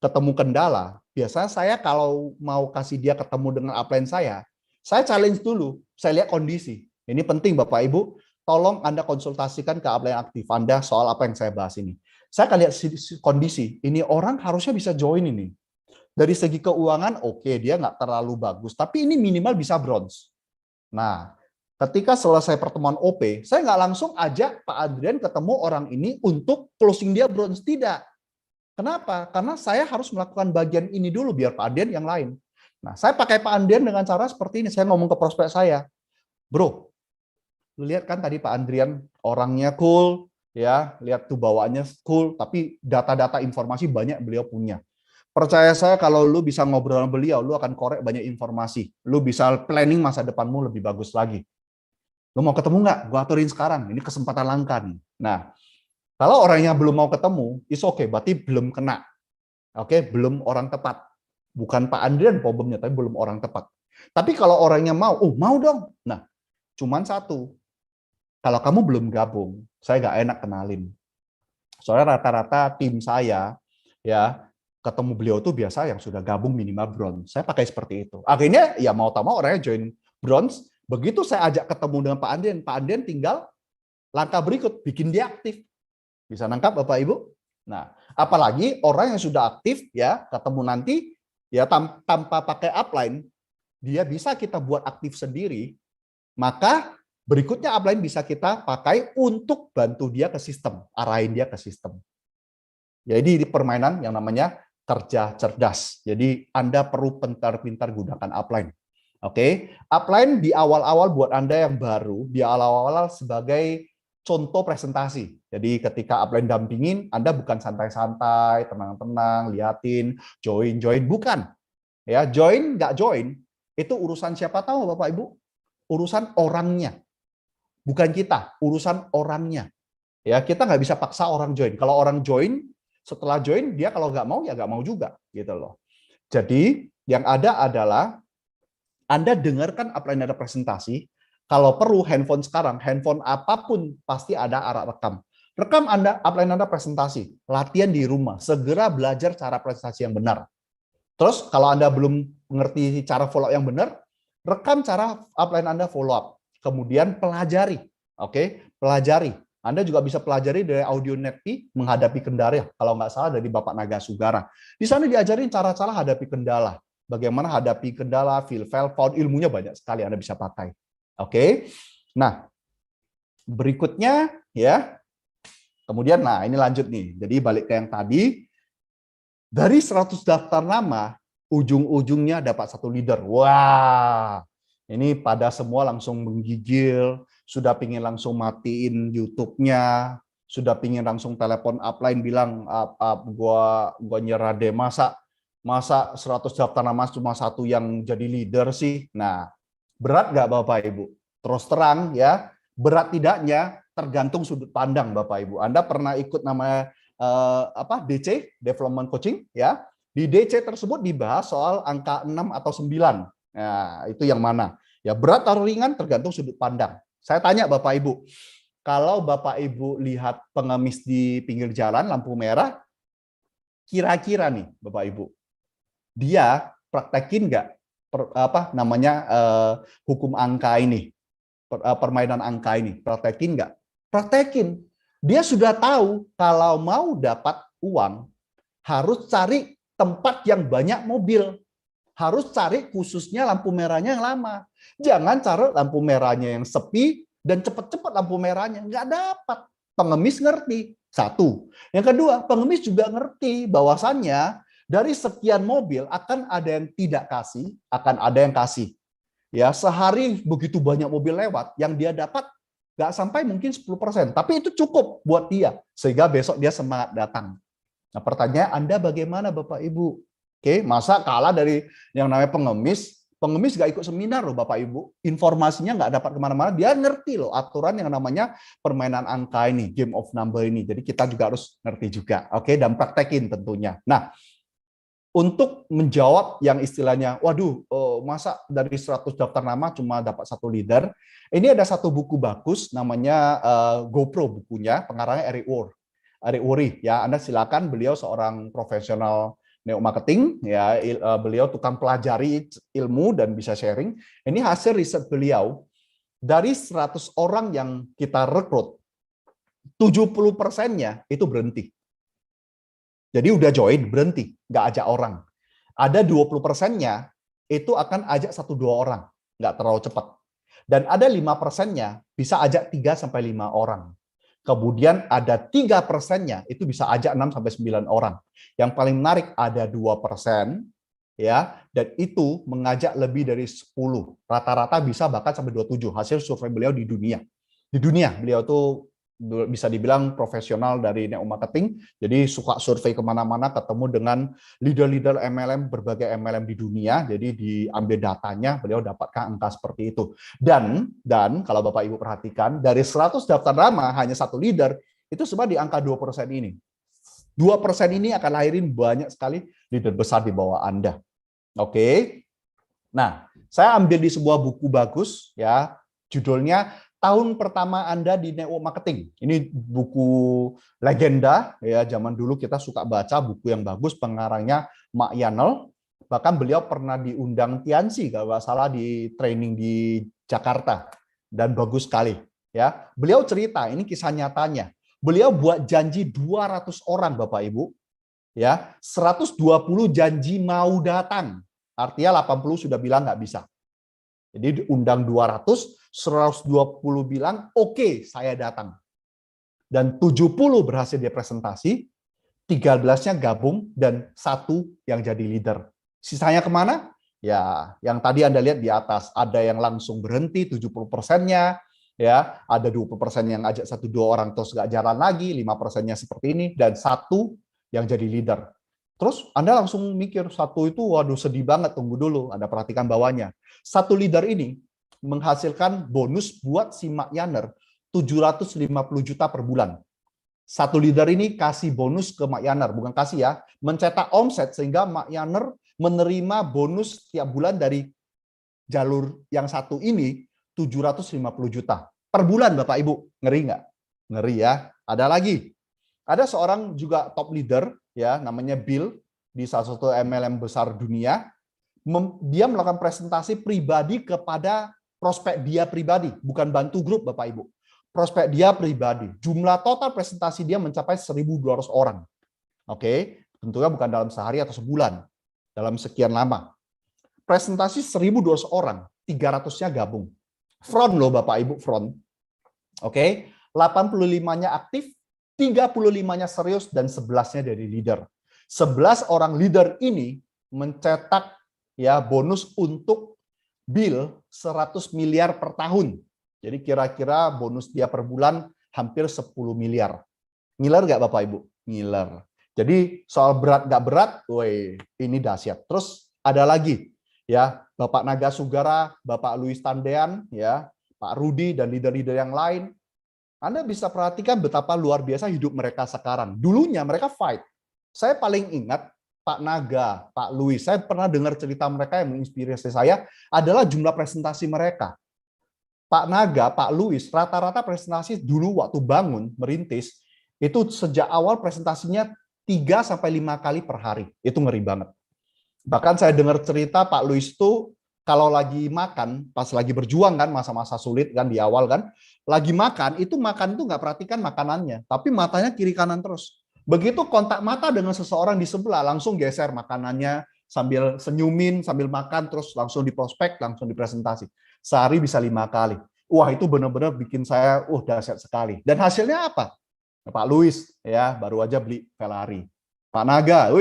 ketemu kendala, biasanya saya kalau mau kasih dia ketemu dengan upline saya challenge dulu, saya lihat kondisi. Ini penting Bapak Ibu, tolong Anda konsultasikan ke upline aktif Anda soal apa yang saya bahas ini. Saya akan lihat kondisi, ini orang harusnya bisa join ini. Dari segi keuangan, oke, dia nggak terlalu bagus, tapi ini minimal bisa bronze. Nah, ketika selesai pertemuan OP, saya nggak langsung ajak Pak Adrian ketemu orang ini untuk closing dia bronze, tidak. Kenapa? Karena saya harus melakukan bagian ini dulu biar Pak Andrian yang lain. Nah, saya pakai Pak Andrian dengan cara seperti ini. Saya ngomong ke prospek saya, bro, lu lihat kan tadi Pak Andrian orangnya cool, ya, lihat tuh bawaannya cool, tapi data-data informasi banyak beliau punya. Percaya saya kalau lu bisa ngobrol sama beliau, lu akan korek banyak informasi. Lu bisa planning masa depanmu lebih bagus lagi. Lu mau ketemu nggak? Gua aturin sekarang. Ini kesempatan langka nih. Nah, kalau orangnya belum mau ketemu, it's okay, berarti belum kena. Oke, belum orang tepat. Bukan Pak Andrian problemnya, tapi belum orang tepat. Tapi kalau orangnya mau, mau dong. Nah, cuman satu. Kalau kamu belum gabung, saya nggak enak kenalin. Soalnya rata-rata tim saya, ya, ketemu beliau tuh biasa yang sudah gabung minimal bronze. Saya pakai seperti itu. Akhirnya, ya mau tak mau orangnya join bronze. Begitu saya ajak ketemu dengan Pak Andrian tinggal langkah berikut, bikin dia aktif. Bisa nangkap Bapak Ibu? Nah, apalagi orang yang sudah aktif ya, ketemu nanti ya tanpa pakai upline, dia bisa kita buat aktif sendiri, maka berikutnya upline bisa kita pakai untuk bantu dia ke sistem, arahin dia ke sistem. Jadi di permainan yang namanya kerja cerdas. Jadi Anda perlu pintar-pintar gunakan upline. Oke, upline di awal-awal buat Anda yang baru, di awal-awal sebagai contoh presentasi. Jadi ketika upline dampingin, Anda bukan santai-santai, tenang-tenang, liatin, join, bukan. Ya, join, nggak join, itu urusan siapa tahu Bapak Ibu? Urusan orangnya. Bukan kita, urusan orangnya. Ya, kita nggak bisa paksa orang join. Kalau orang join, setelah join, dia kalau nggak mau, ya nggak mau juga. Gitu loh. Jadi, yang ada adalah Anda dengarkan upline ada presentasi. Kalau perlu handphone sekarang, handphone apapun pasti ada alat rekam. Rekam Anda, upline Anda presentasi, latihan di rumah, segera belajar cara presentasi yang benar. Terus kalau Anda belum mengerti cara follow up yang benar, rekam cara upline Anda follow up. Kemudian pelajari, oke? Pelajari. Anda juga bisa pelajari dari audio netpi menghadapi kendala, kalau nggak salah dari Bapak Naga Sugara. Di sana diajarin cara-cara hadapi kendala. Bagaimana hadapi kendala, feel, found, ilmunya banyak sekali Anda bisa pakai. Oke, nah berikutnya ya, kemudian nah ini lanjut nih. Jadi balik ke yang tadi, dari 100 daftar nama, ujung-ujungnya dapat satu leader. Wah, ini pada semua langsung menggigil, sudah pingin langsung matiin YouTube-nya, sudah pingin langsung telepon upline bilang, gua nyerah deh, masa 100 daftar nama cuma satu yang jadi leader sih. Nah, Berat nggak Bapak Ibu? Terus terang ya, berat tidaknya tergantung sudut pandang Bapak Ibu. Anda pernah ikut namanya DC, Development Coaching ya. Di DC tersebut dibahas soal angka 6 atau 9. Nah, itu yang mana? Ya berat atau ringan tergantung sudut pandang. Saya tanya Bapak Ibu, kalau Bapak Ibu lihat pengemis di pinggir jalan lampu merah, kira-kira nih Bapak Ibu, dia praktekin nggak hukum angka ini, permainan angka ini, praktekin nggak? Praktekin. Dia sudah tahu kalau mau dapat uang harus cari tempat yang banyak mobil, harus cari khususnya lampu merahnya yang lama. Jangan cari lampu merahnya yang sepi dan cepat-cepat lampu merahnya, nggak dapat. Pengemis ngerti. Satu. Yang kedua, pengemis juga ngerti bahwasannya dari sekian mobil akan ada yang tidak kasih, akan ada yang kasih. Ya, sehari begitu banyak mobil lewat, yang dia dapat nggak sampai mungkin 10%, tapi itu cukup buat dia sehingga besok dia semangat datang. Nah, pertanyaan Anda bagaimana Bapak Ibu? Oke, masa kalah dari yang namanya pengemis? Pengemis nggak ikut seminar loh Bapak Ibu, informasinya nggak dapat kemana-mana, dia ngerti loh aturan yang namanya permainan angka ini, game of number ini. Jadi kita juga harus ngerti juga, oke, dan praktekin tentunya. Nah, untuk menjawab yang istilahnya, waduh, masa dari 100 daftar nama cuma dapat 1 leader. Ini ada satu buku bagus, namanya GoPro bukunya, pengarangnya Eric Worre. Ya, Anda silakan, beliau seorang profesional neo marketing, ya, beliau tukang pelajari ilmu dan bisa sharing. Ini hasil riset beliau, dari 100 orang yang kita rekrut, 70%-nya itu berhenti. Jadi udah join, berhenti, nggak ajak orang. Ada 20%-nya itu akan ajak 1-2 orang, nggak terlalu cepat. Dan ada 5%-nya bisa ajak 3-5 orang. Kemudian ada 3%-nya itu bisa ajak 6-9 orang. Yang paling menarik ada 2%, ya, dan itu mengajak lebih dari 10. Rata-rata bisa bahkan sampai 27. Hasil survei beliau di dunia. Di dunia, beliau tuh bisa dibilang profesional dari neo marketing, jadi suka survei kemana-mana, ketemu dengan leader-leader MLM, berbagai MLM di dunia, jadi diambil datanya, beliau dapatkan angka seperti itu. Dan kalau Bapak Ibu perhatikan, dari 100 daftar nama, hanya 1 leader, itu semua di angka 2% ini. 2% ini akan lahirin banyak sekali leader besar di bawah Anda. Oke. Nah, saya ambil di sebuah buku bagus, ya, judulnya Tahun Pertama Anda di Network Marketing. Ini buku legenda, ya, zaman dulu kita suka baca buku yang bagus, pengarangnya Mark Yanel. Bahkan beliau pernah diundang Tianxi kalau nggak salah di training di Jakarta, dan bagus sekali. Ya, beliau cerita, ini kisah nyatanya. Beliau buat janji 200 orang Bapak Ibu, ya, 120 janji mau datang, artinya 80 sudah bilang nggak bisa. Jadi diundang 200, 120 bilang, oke, saya datang. Dan 70 berhasil dia presentasi, 13-nya gabung, dan 1 yang jadi leader. Sisanya kemana? Ya, yang tadi Anda lihat di atas, ada yang langsung berhenti, 70%-nya, ya, ada 20% yang ajak 1-2 orang terus nggak jalan lagi, 5%-nya seperti ini, dan 1 yang jadi leader. Terus Anda langsung mikir, 1 itu, waduh sedih banget, tunggu dulu, Anda perhatikan bawahnya. 1 leader ini menghasilkan bonus buat si Mark Yanner 750 juta per bulan. 1 leader ini kasih bonus ke Mark Yanner, bukan kasih ya, mencetak omset sehingga Mark Yanner menerima bonus tiap bulan dari jalur yang 1 ini 750 juta per bulan Bapak Ibu. Ngeri nggak? Ngeri ya. Ada lagi. Ada seorang juga top leader, ya, namanya Bill, di salah satu MLM besar dunia. Dia melakukan presentasi pribadi kepada prospek dia pribadi, bukan bantu grup Bapak Ibu. Prospek dia pribadi. Jumlah total presentasi dia mencapai 1.200 orang. Oke, tentunya bukan dalam sehari atau sebulan, dalam sekian lama. Presentasi 1.200 orang, 300-nya gabung. Front loh Bapak Ibu, front. Oke, 85-nya aktif, 35-nya serius, dan 11-nya dari leader. 11 orang leader ini mencetak, ya, bonus untuk Bill 100 miliar per tahun. Jadi kira-kira bonus dia per bulan hampir 10 miliar. Ngiler nggak Bapak Ibu? Ngiler. Jadi soal berat nggak berat, woi, ini dahsyat. Terus ada lagi, ya, Bapak Naga Sugara, Bapak Luis Tandean, ya, Pak Rudi dan leader-leader yang lain. Anda bisa perhatikan betapa luar biasa hidup mereka sekarang. Dulunya mereka fight. Saya paling ingat Pak Naga, Pak Luis, saya pernah dengar cerita mereka yang menginspirasi saya adalah jumlah presentasi mereka. Pak Naga, Pak Luis, rata-rata presentasi dulu waktu bangun, merintis, itu sejak awal presentasinya 3-5 kali per hari. Itu ngeri banget. Bahkan saya dengar cerita Pak Luis itu kalau lagi makan, pas lagi berjuang kan, masa-masa sulit kan di awal kan, lagi makan itu nggak perhatikan makanannya, tapi matanya kiri kanan terus. Begitu kontak mata dengan seseorang di sebelah, langsung geser makanannya sambil senyumin, sambil makan, terus langsung diprospek, langsung dipresentasi. Sehari bisa 5 kali. Wah, itu benar-benar bikin saya, dahsyat sekali. Dan hasilnya apa? Pak Luis ya baru aja beli Ferrari. Pak Naga,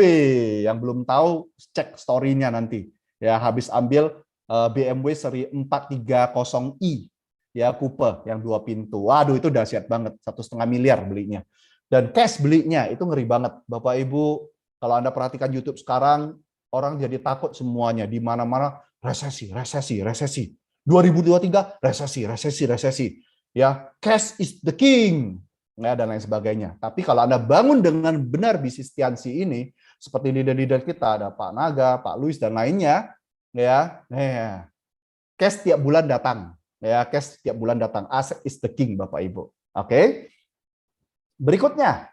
yang belum tahu cek story-nya nanti. Ya, habis ambil BMW seri 430i ya coupe yang 2 pintu. Waduh, itu dahsyat banget, 1,5 miliar belinya. Dan cash belinya itu ngeri banget. Bapak Ibu, kalau Anda perhatikan YouTube sekarang, orang jadi takut semuanya, di mana-mana resesi. 2023 resesi. Ya, cash is the king. Ya, dan lain sebagainya. Tapi kalau Anda bangun dengan benar bisnis Tianxi ini, seperti leader-leader kita, ada Pak Naga, Pak Luis, dan lainnya, cash tiap bulan datang. Ya, cash tiap bulan datang. Asset is the king, Bapak Ibu. Oke. Berikutnya,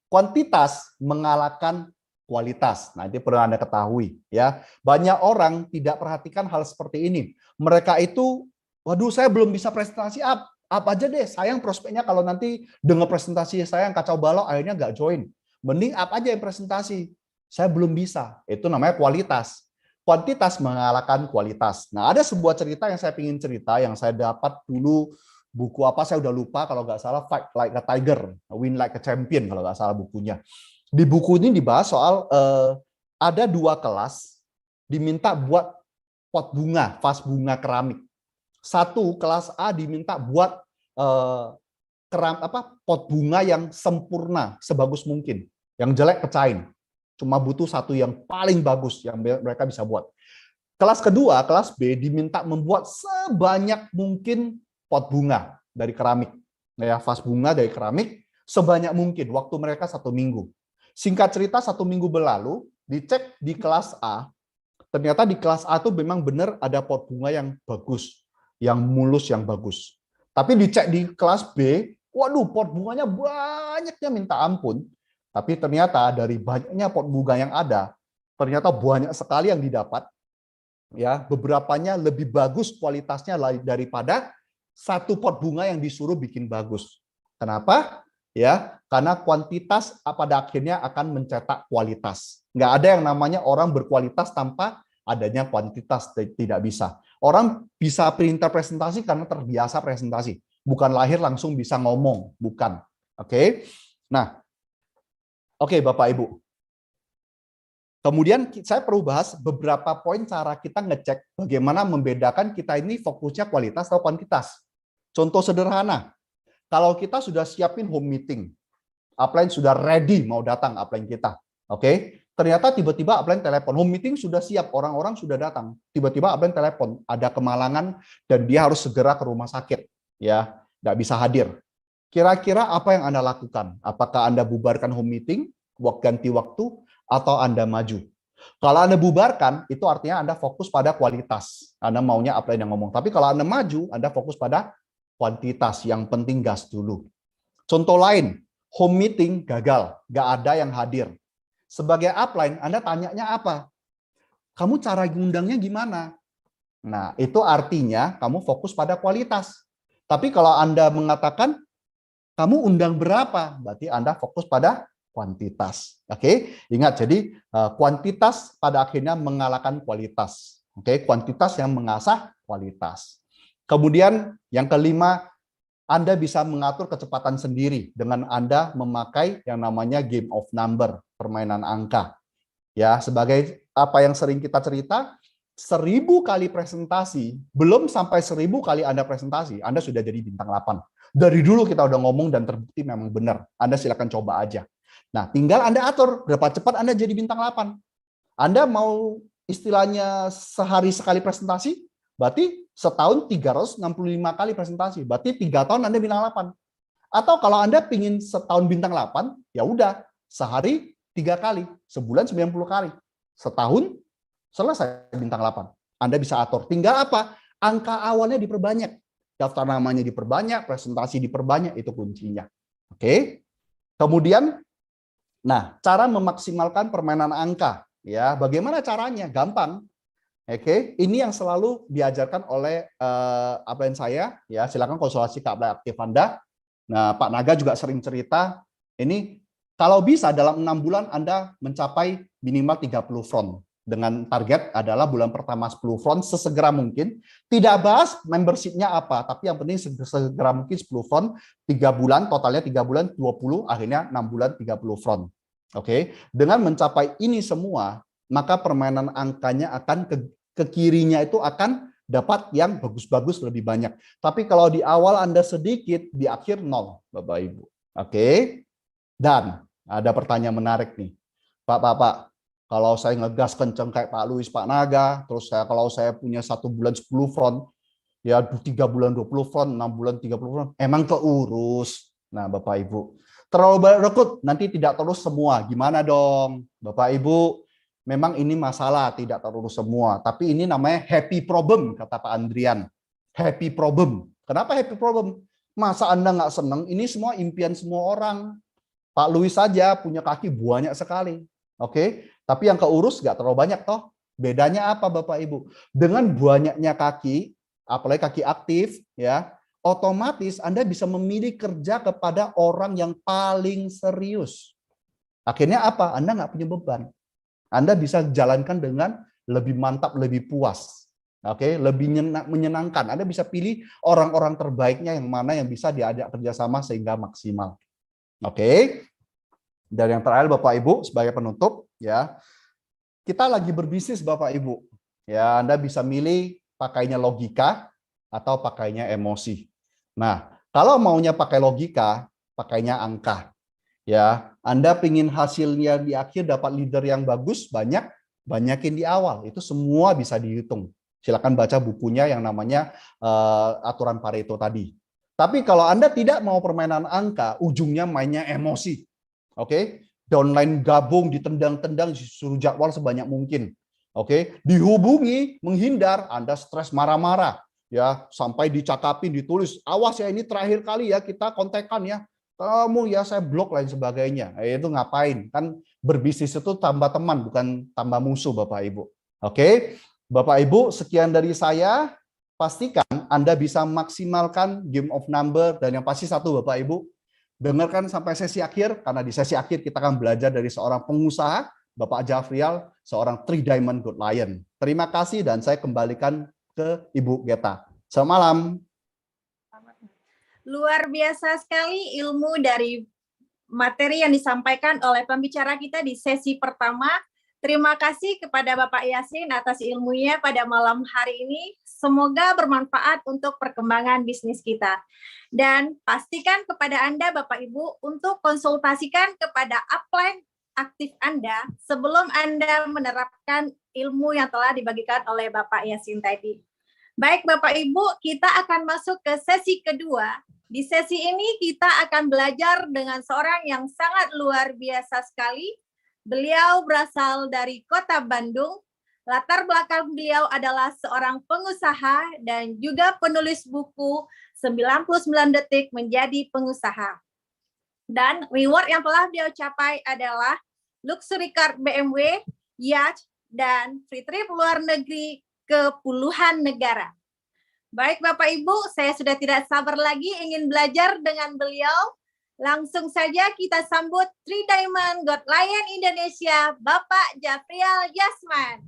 kuantitas mengalahkan kualitas. Nah, itu perlu Anda ketahui. Ya, banyak orang tidak perhatikan hal seperti ini. Mereka itu, waduh, saya belum bisa presentasi apa aja deh, sayang prospeknya kalau nanti dengar presentasi saya yang kacau balau, akhirnya nggak join. Mending apa aja yang presentasi. Saya belum bisa. Itu namanya kualitas. Kuantitas mengalahkan kualitas. Nah, ada sebuah cerita yang saya ingin cerita, yang saya dapat dulu, buku apa saya udah lupa, kalau nggak salah Fight Like a Tiger, Win Like a Champion, kalau nggak salah bukunya. Di buku ini dibahas soal ada 2 kelas diminta buat pot bunga, vas bunga keramik. Satu, kelas A diminta buat pot bunga yang sempurna, sebagus mungkin. Yang jelek pecahin. Cuma butuh satu yang paling bagus yang mereka bisa buat. Kelas kedua, kelas B, diminta membuat sebanyak mungkin pot bunga dari keramik. Ya, vas bunga dari keramik sebanyak mungkin. Waktu mereka 1 minggu. Singkat cerita, 1 minggu berlalu, dicek di kelas A, ternyata di kelas A itu memang benar ada pot bunga yang bagus, yang mulus, yang bagus. Tapi dicek di kelas B, waduh, pot bunganya banyaknya minta ampun. Tapi ternyata dari banyaknya pot bunga yang ada, ternyata banyak sekali yang didapat. Ya, beberapanya lebih bagus kualitasnya daripada satu pot bunga yang disuruh bikin bagus. Kenapa? Ya, karena kuantitas pada akhirnya akan mencetak kualitas. Nggak ada yang namanya orang berkualitas tanpa adanya kuantitas, tidak bisa. Orang bisa pintar presentasi karena terbiasa presentasi, bukan lahir langsung bisa ngomong, bukan. Oke. Nah, oke Bapak Ibu. Kemudian saya perlu bahas beberapa poin cara kita ngecek bagaimana membedakan kita ini fokusnya kualitas atau kuantitas. Contoh sederhana, kalau kita sudah siapin home meeting, upline sudah ready mau datang upline kita, oke? Ternyata tiba-tiba upline telepon, home meeting sudah siap, orang-orang sudah datang, tiba-tiba upline telepon, ada kemalangan dan dia harus segera ke rumah sakit, ya, nggak bisa hadir. Kira-kira apa yang Anda lakukan? Apakah Anda bubarkan home meeting, ganti waktu, atau Anda maju? Kalau Anda bubarkan, itu artinya Anda fokus pada kualitas. Anda maunya upline yang ngomong. Tapi kalau Anda maju, Anda fokus pada kuantitas. Yang penting gas dulu. Contoh lain, home meeting gagal, nggak ada yang hadir. Sebagai upline, Anda tanyanya apa? Kamu cara ngundangnya gimana? Nah, itu artinya kamu fokus pada kualitas. Tapi kalau Anda mengatakan, kamu undang berapa? Berarti Anda fokus pada kuantitas. Oke, ingat, jadi kuantitas pada akhirnya mengalahkan kualitas. Oke, kuantitas yang mengasah kualitas. Kemudian yang kelima, Anda bisa mengatur kecepatan sendiri dengan Anda memakai yang namanya game of number, permainan angka. Ya, sebagai apa yang sering kita cerita, 1000 kali presentasi, belum sampai 1000 kali Anda presentasi, Anda sudah jadi bintang 8. Dari dulu kita udah ngomong dan terbukti memang benar. Anda silakan coba aja. Nah, tinggal Anda atur berapa cepat Anda jadi bintang 8. Anda mau istilahnya sehari sekali presentasi, berarti setahun 365 kali presentasi. Berarti 3 tahun Anda bintang 8. Atau kalau Anda pingin setahun bintang 8, ya udah, sehari 3 kali, sebulan 90 kali. Setahun selesai bintang 8. Anda bisa atur. Tinggal apa? Angka awalnya diperbanyak. Daftar namanya diperbanyak, presentasi diperbanyak, itu kuncinya. Oke. Kemudian, nah, cara memaksimalkan permainan angka. Ya, bagaimana caranya? Gampang. Oke, ini yang selalu diajarkan oleh upline saya. Ya, silakan konsultasi ke upline aktif Anda. Nah, Pak Naga juga sering cerita, ini kalau bisa dalam 6 bulan Anda mencapai minimal 30 front. Dengan target adalah bulan pertama 10 front sesegera mungkin. Tidak bahas membership-nya apa, tapi yang penting segera mungkin 10 front, 3 bulan, totalnya 3 bulan, 20, akhirnya 6 bulan 30 front. Oke, dengan mencapai ini semua, maka permainan angkanya akan ke kirinya itu akan dapat yang bagus-bagus lebih banyak. Tapi kalau di awal Anda sedikit, di akhir nol, Bapak Ibu. Oke. Dan ada pertanyaan menarik nih. Pak, kalau saya ngegas kenceng kayak Pak Luis, Pak Naga, terus kalau saya punya 1 bulan 10 front, ya 3 bulan 20 front, 6 bulan 30 front, emang keurus. Nah, Bapak Ibu, terlalu banyak rekrut, nanti tidak terus semua. Gimana dong? Bapak Ibu, memang ini masalah tidak terurus semua, tapi ini namanya happy problem, kata Pak Andrian. Happy problem. Kenapa happy problem? Masa Anda nggak seneng? Ini semua impian semua orang. Pak Luis saja punya kaki banyak sekali. Oke, tapi yang keurus nggak terlalu banyak toh. Bedanya apa Bapak Ibu? Dengan banyaknya kaki, apalagi kaki aktif, ya, otomatis Anda bisa memilih kerja kepada orang yang paling serius. Akhirnya apa? Anda nggak punya beban. Anda bisa jalankan dengan lebih mantap, lebih puas. Oke, lebih menyenangkan. Anda bisa pilih orang-orang terbaiknya yang mana yang bisa diajak kerjasama sehingga maksimal. Oke. Dan yang terakhir Bapak Ibu sebagai penutup, ya, kita lagi berbisnis Bapak Ibu. Ya, Anda bisa milih pakainya logika atau pakainya emosi. Nah, kalau maunya pakai logika, pakainya angka. Ya, Anda pingin hasilnya di akhir dapat leader yang bagus, banyakin di awal. Itu semua bisa dihitung. Silakan baca bukunya yang namanya aturan Pareto tadi. Tapi kalau Anda tidak mau permainan angka, ujungnya mainnya emosi. Oke, downline gabung, ditendang-tendang, disuruh jadwal sebanyak mungkin. Oke, dihubungi, menghindar, Anda stres marah-marah, ya, sampai dicakapin, ditulis, awas ya ini terakhir kali ya kita kontekan ya, kamu ya saya blok lain sebagainya. Itu ngapain? Kan berbisnis itu tambah teman, bukan tambah musuh Bapak Ibu. Oke, Bapak Ibu, sekian dari saya. Pastikan Anda bisa maksimalkan game of number, dan yang pasti satu Bapak Ibu, dengarkan sampai sesi akhir, karena di sesi akhir kita akan belajar dari seorang pengusaha, Bapak Jafrial, seorang 3 Diamond Good Lion. Terima kasih dan saya kembalikan ke Ibu Geta. Selamat malam. Luar biasa sekali ilmu dari materi yang disampaikan oleh pembicara kita di sesi pertama. Terima kasih kepada Bapak Yasin atas ilmunya pada malam hari ini. Semoga bermanfaat untuk perkembangan bisnis kita. Dan pastikan kepada Anda Bapak Ibu untuk konsultasikan kepada upline aktif Anda sebelum Anda menerapkan ilmu yang telah dibagikan oleh Bapak Yasin tadi. Baik Bapak Ibu, kita akan masuk ke sesi kedua. Di sesi ini kita akan belajar dengan seorang yang sangat luar biasa sekali. Beliau berasal dari Kota Bandung. Latar belakang beliau adalah seorang pengusaha dan juga penulis buku 99 Detik Menjadi Pengusaha. Dan reward yang telah beliau capai adalah luxury car BMW, yacht, dan free trip luar negeri ke puluhan negara. Baik Bapak Ibu, saya sudah tidak sabar lagi ingin belajar dengan beliau. Langsung saja kita sambut 3 Diamond God Lion Indonesia, Bapak Jafrial Yasman.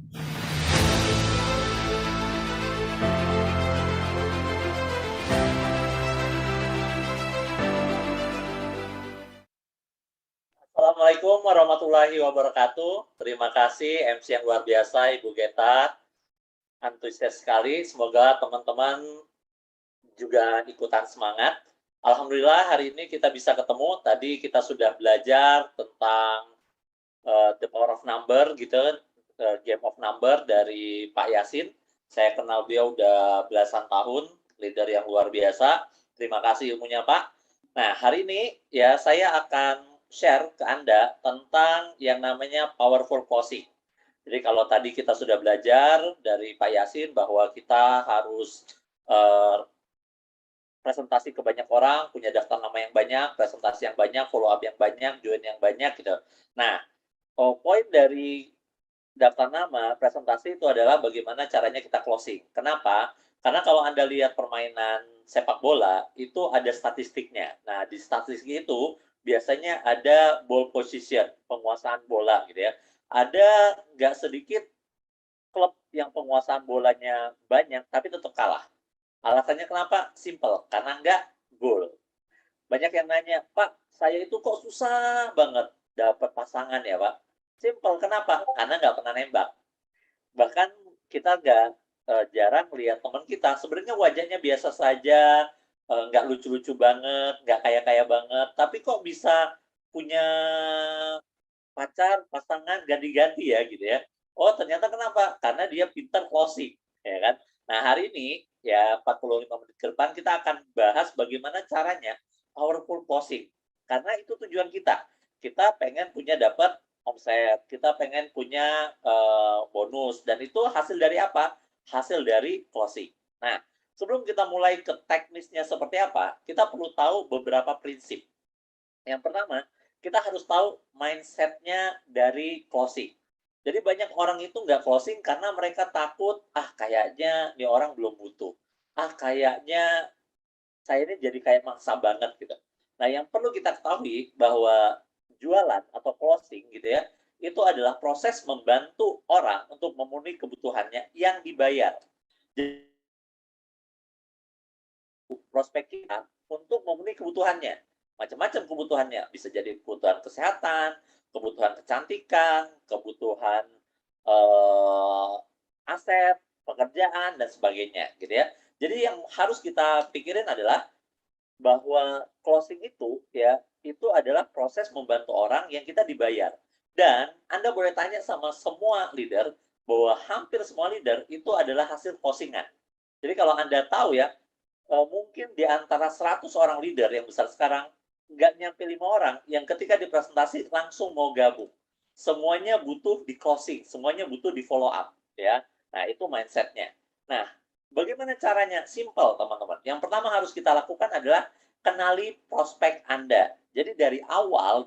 Assalamualaikum warahmatullahi wabarakatuh. Terima kasih MC yang luar biasa Ibu Geta. Antusias sekali. Semoga teman-teman juga ikutan semangat. Alhamdulillah hari ini kita bisa ketemu. Tadi kita sudah belajar tentang the power of number gitu. Game of Number dari Pak Yasin. Saya kenal beliau udah belasan tahun, leader yang luar biasa. Terima kasih ilmunya Pak. Nah, hari ini ya saya akan share ke Anda tentang yang namanya powerful closing. Jadi kalau tadi kita sudah belajar dari Pak Yasin bahwa kita harus presentasi ke banyak orang, punya daftar nama yang banyak, presentasi yang banyak, follow up yang banyak, join yang banyak gitu. Nah, poin dari daftar nama, presentasi itu adalah bagaimana caranya kita closing. Kenapa? Karena kalau Anda lihat permainan sepak bola, itu ada statistiknya. Nah, di statistik itu biasanya ada ball position, penguasaan bola gitu ya. Ada nggak sedikit klub yang penguasaan bolanya banyak, tapi tetap kalah. Alasannya kenapa? Simple, karena nggak gol. Banyak yang nanya, Pak, saya itu kok susah banget dapat pasangan ya, Pak? Simple, kenapa? Karena nggak pernah nembak. Bahkan kita nggak jarang lihat teman kita, sebenarnya wajahnya biasa saja, nggak lucu-lucu banget, nggak kaya-kaya banget, tapi kok bisa punya pacar, pasangan, ganti-ganti ya gitu ya. Oh ternyata kenapa? Karena dia pintar closing, ya kan? Nah hari ini ya 45 menit ke depan kita akan bahas bagaimana caranya powerful closing. Karena itu tujuan kita. Kita pengen punya dapat omset, kita pengen punya bonus, dan itu hasil dari apa? Hasil dari closing. Nah, sebelum kita mulai ke teknisnya seperti apa, kita perlu tahu beberapa prinsip. Yang pertama, kita harus tahu mindset-nya dari closing. Jadi banyak orang itu nggak closing karena mereka takut, kayaknya nih orang belum butuh. Kayaknya saya ini jadi kayak maksa banget gitu. Nah, yang perlu kita ketahui bahwa jualan atau closing gitu ya, itu adalah proses membantu orang untuk memenuhi kebutuhannya yang dibayar. Jadi, prospek kita untuk memenuhi kebutuhannya. Macam-macam kebutuhannya. Bisa jadi kebutuhan kesehatan, kebutuhan kecantikan, kebutuhan aset, pekerjaan, dan sebagainya. Gitu ya. Jadi yang harus kita pikirin adalah bahwa closing itu ya itu adalah proses membantu orang yang kita dibayar. Dan Anda boleh tanya sama semua leader bahwa hampir semua leader itu adalah hasil closingan. Jadi kalau Anda tahu ya, mungkin di antara 100 orang leader yang besar sekarang, nggak nyampe 5 orang yang ketika dipresentasi langsung mau gabung. Semuanya butuh di closing, semuanya butuh di follow up. Ya. Nah, itu mindset-nya. Nah, bagaimana caranya? Simple, teman-teman. Yang pertama harus kita lakukan adalah kenali prospek Anda. Jadi dari awal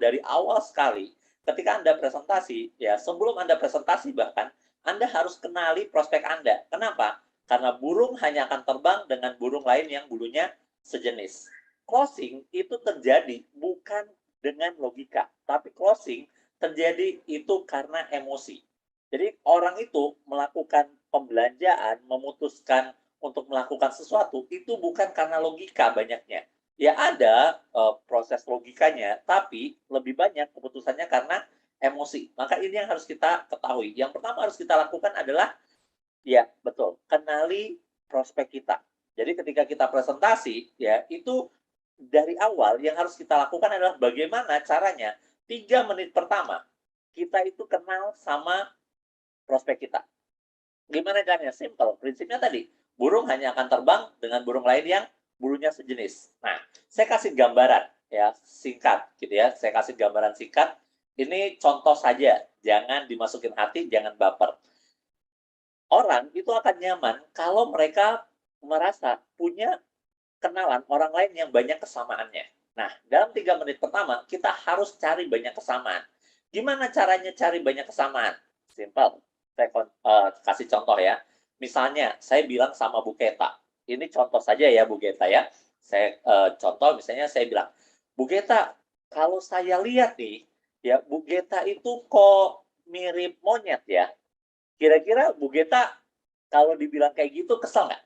sekali, ketika Anda presentasi, ya sebelum Anda presentasi bahkan, Anda harus kenali prospek Anda. Kenapa? Karena burung hanya akan terbang dengan burung lain yang bulunya sejenis. Closing itu terjadi bukan dengan logika, tapi closing terjadi itu karena emosi. Jadi orang itu melakukan pembelanjaan, memutuskan untuk melakukan sesuatu, itu bukan karena logika banyaknya. Ya ada proses logikanya, tapi lebih banyak keputusannya karena emosi. Maka ini yang harus kita ketahui. Yang pertama harus kita lakukan adalah ya, betul. Kenali prospek kita. Jadi ketika kita presentasi, ya itu dari awal yang harus kita lakukan adalah bagaimana caranya 3 menit pertama kita itu kenal sama prospek kita. Gimana caranya? Simple. Prinsipnya tadi, burung hanya akan terbang dengan burung lain yang bulunya sejenis. Nah, saya kasih gambaran ya, singkat gitu ya. Saya kasih gambaran singkat. Ini contoh saja, jangan dimasukin hati, jangan baper. Orang itu akan nyaman kalau mereka merasa punya kenalan orang lain yang banyak kesamaannya. Nah, dalam 3 menit pertama, kita harus cari banyak kesamaan. Gimana caranya cari banyak kesamaan? Simple. Saya kasih contoh ya. Misalnya, saya bilang sama Bu Geta. Ini contoh saja ya, Bu Geta ya. Saya contoh, misalnya saya bilang, Bu Geta, kalau saya lihat nih, ya Bu Geta itu kok mirip monyet ya. Kira-kira Bu Geta kalau dibilang kayak gitu kesel nggak?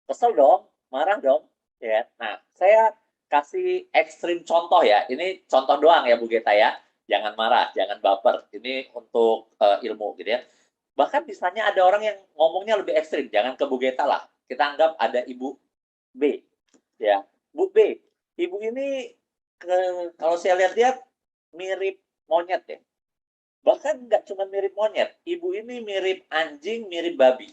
Kesel dong, marah dong. Ya. Nah, saya kasih ekstrim contoh ya. Ini contoh doang ya Bu Geta ya. Jangan marah, jangan baper. Ini untuk ilmu gitu ya. Bahkan misalnya ada orang yang ngomongnya lebih ekstrim. Jangan ke Bu Geta lah. Kita anggap ada Ibu B. Ya, Bu B. Ibu ini kalau saya lihat-lihat mirip monyet ya. Bahkan nggak cuma mirip monyet, ibu ini mirip anjing, mirip babi.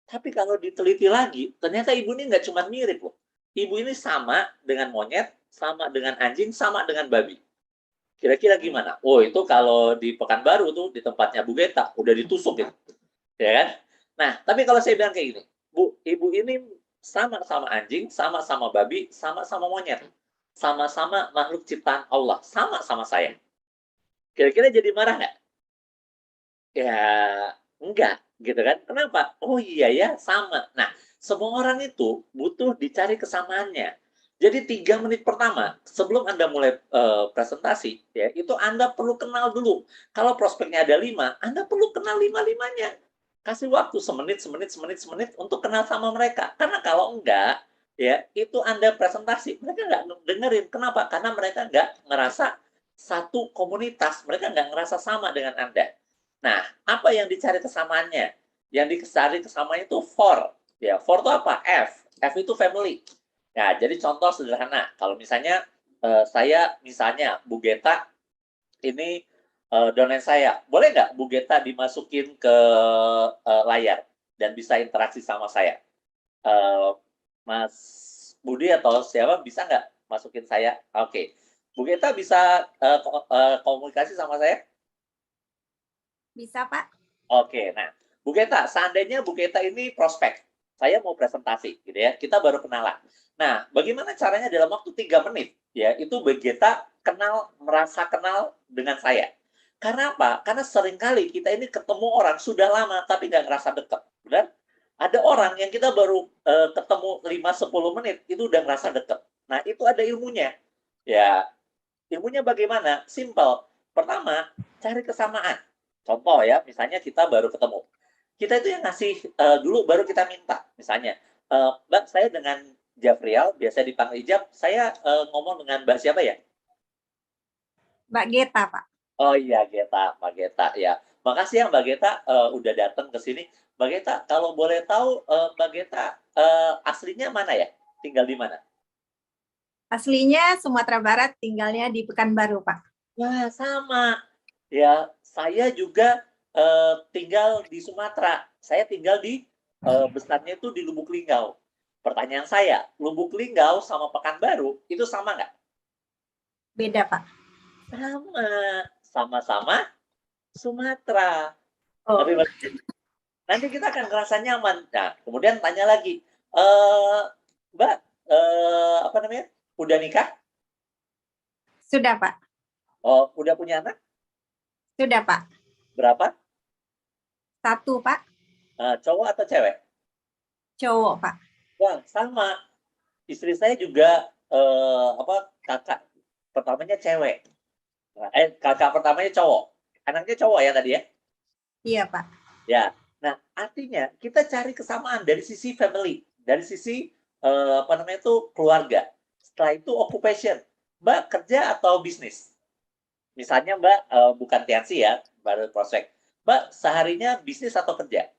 Tapi kalau diteliti lagi, ternyata ibu ini nggak cuma mirip loh. Ibu ini sama dengan monyet, sama dengan anjing, sama dengan babi. Kira-kira gimana? Oh, itu kalau di Pekanbaru tuh, di tempatnya Bu Geta, udah ditusuk gitu. Ya kan? Nah, tapi kalau saya bilang kayak gini, Bu, ibu ini sama-sama anjing, sama-sama babi, sama-sama monyet. Sama-sama makhluk ciptaan Allah, sama-sama saya. Kira-kira jadi marah nggak? Ya, enggak, gitu kan. Kenapa? Oh iya ya, sama. Nah, semua orang itu butuh dicari kesamaannya. Jadi 3 menit pertama sebelum Anda mulai presentasi, ya itu Anda perlu kenal dulu. Kalau prospeknya ada 5, Anda perlu kenal lima-limanya. Kasih waktu semenit, semenit, semenit, semenit untuk kenal sama mereka. Karena kalau enggak, ya itu Anda presentasi, mereka nggak dengerin. Kenapa? Karena mereka nggak ngerasa satu komunitas, mereka nggak ngerasa sama dengan Anda. Nah, apa yang dicari kesamaannya? Yang dicari kesamaannya itu for. Ya, for itu apa? F. F itu family. Nah, jadi contoh sederhana. Kalau misalnya saya, misalnya Bu Geta ini downline saya, boleh nggak Bu Geta dimasukin ke layar dan bisa interaksi sama saya? Eh, Mas Budi atau siapa bisa nggak masukin saya? Oke. Bu Geta bisa komunikasi sama saya? Bisa, Pak? Oke, nah, Bu Geta, seandainya Bu Geta ini prospek, saya mau presentasi, gitu ya, kita baru kenalan. Nah, bagaimana caranya dalam waktu 3 menit, ya, itu Bu Geta kenal, merasa kenal dengan saya. Karena apa? Karena seringkali kita ini ketemu orang sudah lama, tapi nggak ngerasa dekat, benar? Ada orang yang kita baru ketemu 5-10 menit, itu udah ngerasa dekat. Nah, itu ada ilmunya. Ya, ilmunya bagaimana? Simple. Pertama, cari kesamaan. Contoh ya, misalnya kita baru ketemu. Kita itu yang ngasih dulu, baru kita minta. Misalnya, Mbak, saya dengan Jafrial, biasa dipanggil Jaf, saya ngomong dengan Mbak siapa ya? Mbak Geta, Pak. Oh iya, Geta, Mbak Geta ya. Makasih ya Mbak Geta udah datang ke sini. Mbak Geta, kalau boleh tahu Mbak Geta aslinya mana ya? Tinggal di mana? Aslinya Sumatera Barat, tinggalnya di Pekanbaru, Pak. Wah, sama. Ya, saya juga tinggal di Sumatera. Saya tinggal di besarnya itu di Lubuk Linggau. Pertanyaan saya, Lubuk Linggau sama Pekanbaru itu sama nggak? Beda, Pak. Sama. Sama-sama Sumatera. Oh, Ngerti, Mas? Nanti kita akan ngerasa nyaman. Nah, kemudian tanya lagi, Mbak, apa namanya? Udah nikah? sudah, Pak. Oh, udah punya anak? Sudah, Pak. Berapa? 1, Pak. Cowok atau cewek? Cowok, Pak. Wah, sama. Istri saya juga apa kakak pertamanya cewek. Kakak pertamanya cowok. Anaknya cowok ya tadi ya? Iya, Pak. Ya. Nah, artinya kita cari kesamaan dari sisi family, dari sisi apa namanya itu keluarga. Setelah itu occupation. Mbak kerja atau bisnis? Misalnya Mbak bukan Tiansi ya, baru prospek. Mbak seharinya bisnis atau kerja?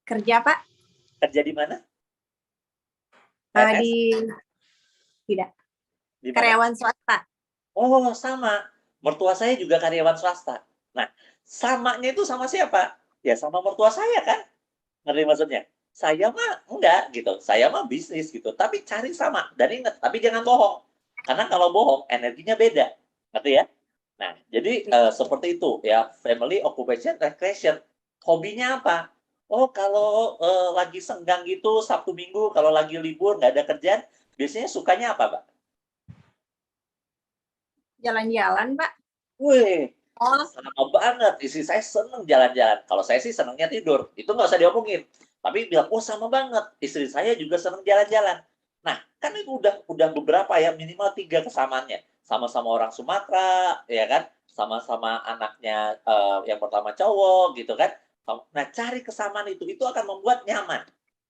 Kerja, Pak. Kerja di mana? PNS? Di tidak Di mana? karyawan swasta. Oh, sama. Mertua saya juga karyawan swasta. Nah, samanya itu sama siapa? Ya sama mertua saya kan? Ngerti maksudnya? Saya mah enggak gitu. Saya mah bisnis gitu. Tapi cari sama. Dan ingat, tapi jangan bohong. Karena kalau bohong, energinya beda. Ngerti ya? Nah, jadi seperti itu ya. Family, occupation, recreation. Hobinya apa? Oh, kalau lagi senggang gitu, Sabtu Minggu, kalau lagi libur, nggak ada kerjaan, biasanya sukanya apa, Mbak? Jalan-jalan, Pak. Wih, Oh, sama banget. Istri saya seneng jalan-jalan. Kalau saya sih senengnya tidur. Itu nggak usah diomongin. Tapi bilang, oh sama banget. Istri saya juga seneng jalan-jalan. Nah, kan itu udah beberapa ya, minimal 3 kesamaannya. Sama-sama orang Sumatera, ya kan? Sama-sama anaknya yang pertama cowok, gitu kan? Nah, cari kesamaan itu akan membuat nyaman.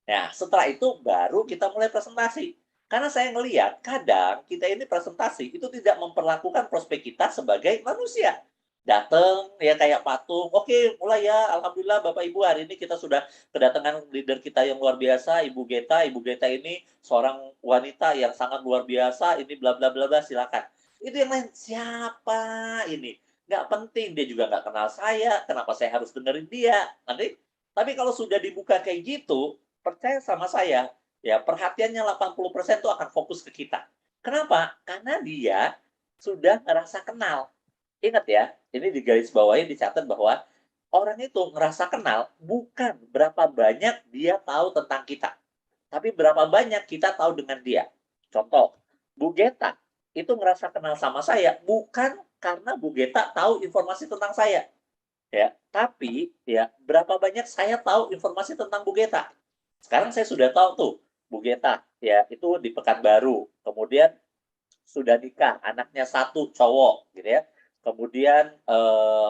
Nah, setelah itu baru kita mulai presentasi. Karena saya ngelihat kadang kita ini presentasi itu tidak memperlakukan prospek kita sebagai manusia. Datang ya kayak patung, oke mulai ya, alhamdulillah Bapak Ibu hari ini kita sudah kedatangan leader kita yang luar biasa, Ibu Geta. Ibu Geta ini seorang wanita yang sangat luar biasa, ini bla bla bla bla, silakan. Itu yang lain, siapa ini? nggak penting, dia juga nggak kenal saya, kenapa saya harus dengerin dia? Tapi kalau sudah dibuka kayak gitu, percaya sama saya, ya perhatiannya 80% itu akan fokus ke kita. Kenapa? Karena dia sudah ngerasa kenal. Ingat ya, ini di garis bawahnya dicatat bahwa orang itu ngerasa kenal bukan berapa banyak dia tahu tentang kita, tapi berapa banyak kita tahu dengan dia. Contoh, Bu Geta itu ngerasa kenal sama saya bukan karena Bu Geta tahu informasi tentang saya, ya, tapi ya berapa banyak saya tahu informasi tentang Bu Geta. Sekarang saya sudah tahu tuh Bu Geta, ya itu di Pekanbaru, kemudian sudah nikah, anaknya 1 cowok, gitu ya. Kemudian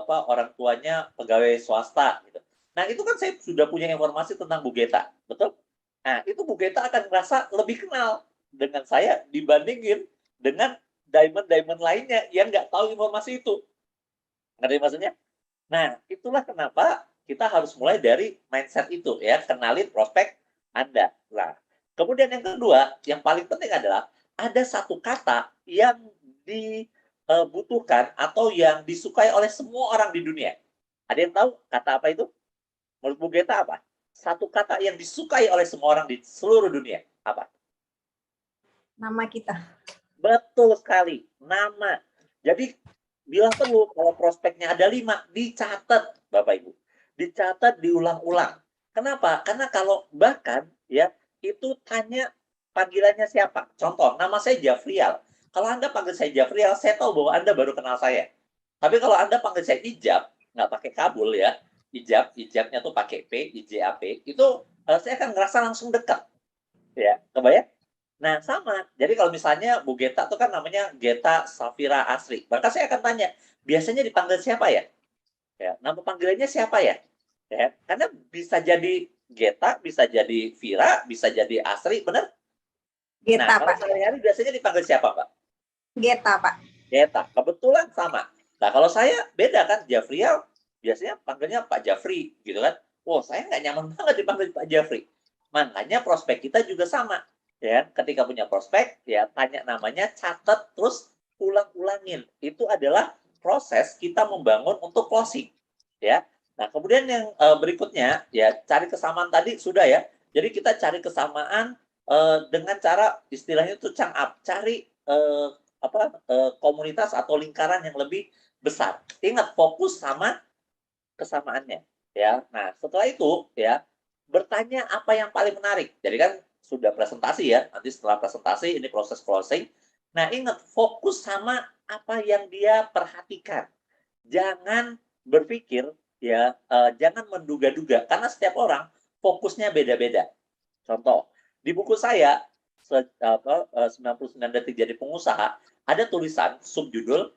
orang tuanya pegawai swasta, gitu. Nah itu kan saya sudah punya informasi tentang Bu Geta, betul? Nah itu Bu Geta akan merasa lebih kenal dengan saya dibandingin dengan diamond-diamond lainnya yang nggak tahu informasi itu. Ngerti maksudnya? Nah, itulah kenapa kita harus mulai dari mindset itu ya, kenalin prospek Anda. Nah, kemudian yang kedua, yang paling penting adalah ada satu kata yang dibutuhkan atau yang disukai oleh semua orang di dunia. Ada yang tahu kata apa itu? Menurut Bu Geta apa? Satu kata yang disukai oleh semua orang di seluruh dunia. Apa? Nama kita. Betul sekali, nama. Jadi bila perlu kalau prospeknya ada 5, dicatat Bapak Ibu. Dicatat, diulang-ulang. Kenapa? Karena kalau bahkan ya itu tanya panggilannya siapa. Contoh, nama saya Jafrial. Kalau Anda panggil saya Jafrial, saya tahu bahwa Anda baru kenal saya. Tapi kalau Anda panggil saya Ijab, nggak pakai kabul ya, Ijabnya tuh pakai P, IJAP, itu saya akan ngerasa langsung dekat. Ya, kebayang? Nah, sama. Jadi kalau misalnya Bu Geta itu kan namanya Geta Safira Asri. Maka saya akan tanya, biasanya dipanggil siapa ya? Ya, nama panggilannya siapa ya? Ya, karena bisa jadi Geta, bisa jadi Vira, bisa jadi Asri, benar? Geta, Nah, kalau Pak. sehari-hari biasanya dipanggil siapa, Pak? Geta, Pak. Geta. Kebetulan sama. Nah, kalau saya beda kan, Jafrial, biasanya panggilnya Pak Jafri, gitu kan. Wow, saya nggak nyaman banget dipanggil Pak Jafri. Makanya prospek kita juga sama. Ya, ketika punya prospek, ya tanya namanya, catat, terus ulang-ulangin. Itu adalah proses kita membangun untuk closing. Ya. Nah, kemudian yang berikutnya, ya cari kesamaan tadi sudah ya. Jadi kita cari kesamaan dengan cara istilahnya itu chunk up, cari komunitas atau lingkaran yang lebih besar. Ingat, fokus sama kesamaannya. Ya. Nah, setelah itu ya bertanya apa yang paling menarik. Jadi kan sudah presentasi ya. Nanti setelah presentasi ini proses closing. Nah, ingat fokus sama apa yang dia perhatikan. Jangan berpikir ya, jangan menduga-duga karena setiap orang fokusnya beda-beda. Contoh, di buku saya 99 detik jadi pengusaha, ada tulisan subjudul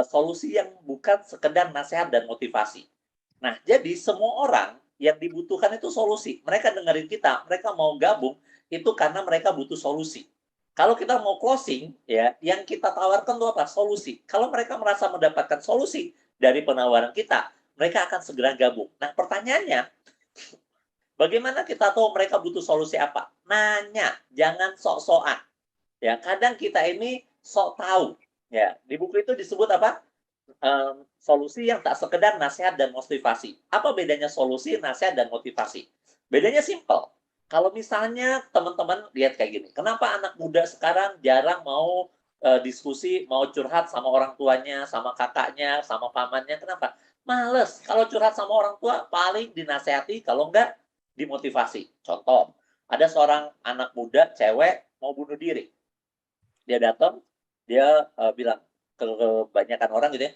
solusi yang bukan sekedar nasihat dan motivasi. Nah, jadi semua orang yang dibutuhkan itu solusi. Mereka dengerin kita, mereka mau gabung itu karena mereka butuh solusi. Kalau kita mau closing, ya, yang kita tawarkan itu apa? Solusi. Kalau mereka merasa mendapatkan solusi dari penawaran kita, mereka akan segera gabung. Nah, pertanyaannya, bagaimana kita tahu mereka butuh solusi apa? Nanya, jangan sok-sokan. Ya, kadang kita ini sok tahu. Ya, di buku itu disebut apa? Solusi yang tak sekedar nasihat dan motivasi. Apa bedanya solusi, nasihat, dan motivasi? Bedanya simple. Kalau misalnya teman-teman lihat kayak gini, kenapa anak muda sekarang jarang mau diskusi, mau curhat sama orang tuanya, sama kakaknya, sama pamannya, kenapa? Males. Kalau curhat sama orang tua, paling dinasehati, kalau enggak, dimotivasi. Contoh, ada seorang anak muda, cewek, mau bunuh diri. Dia datang, dia bilang ke kebanyakan orang gitu ya,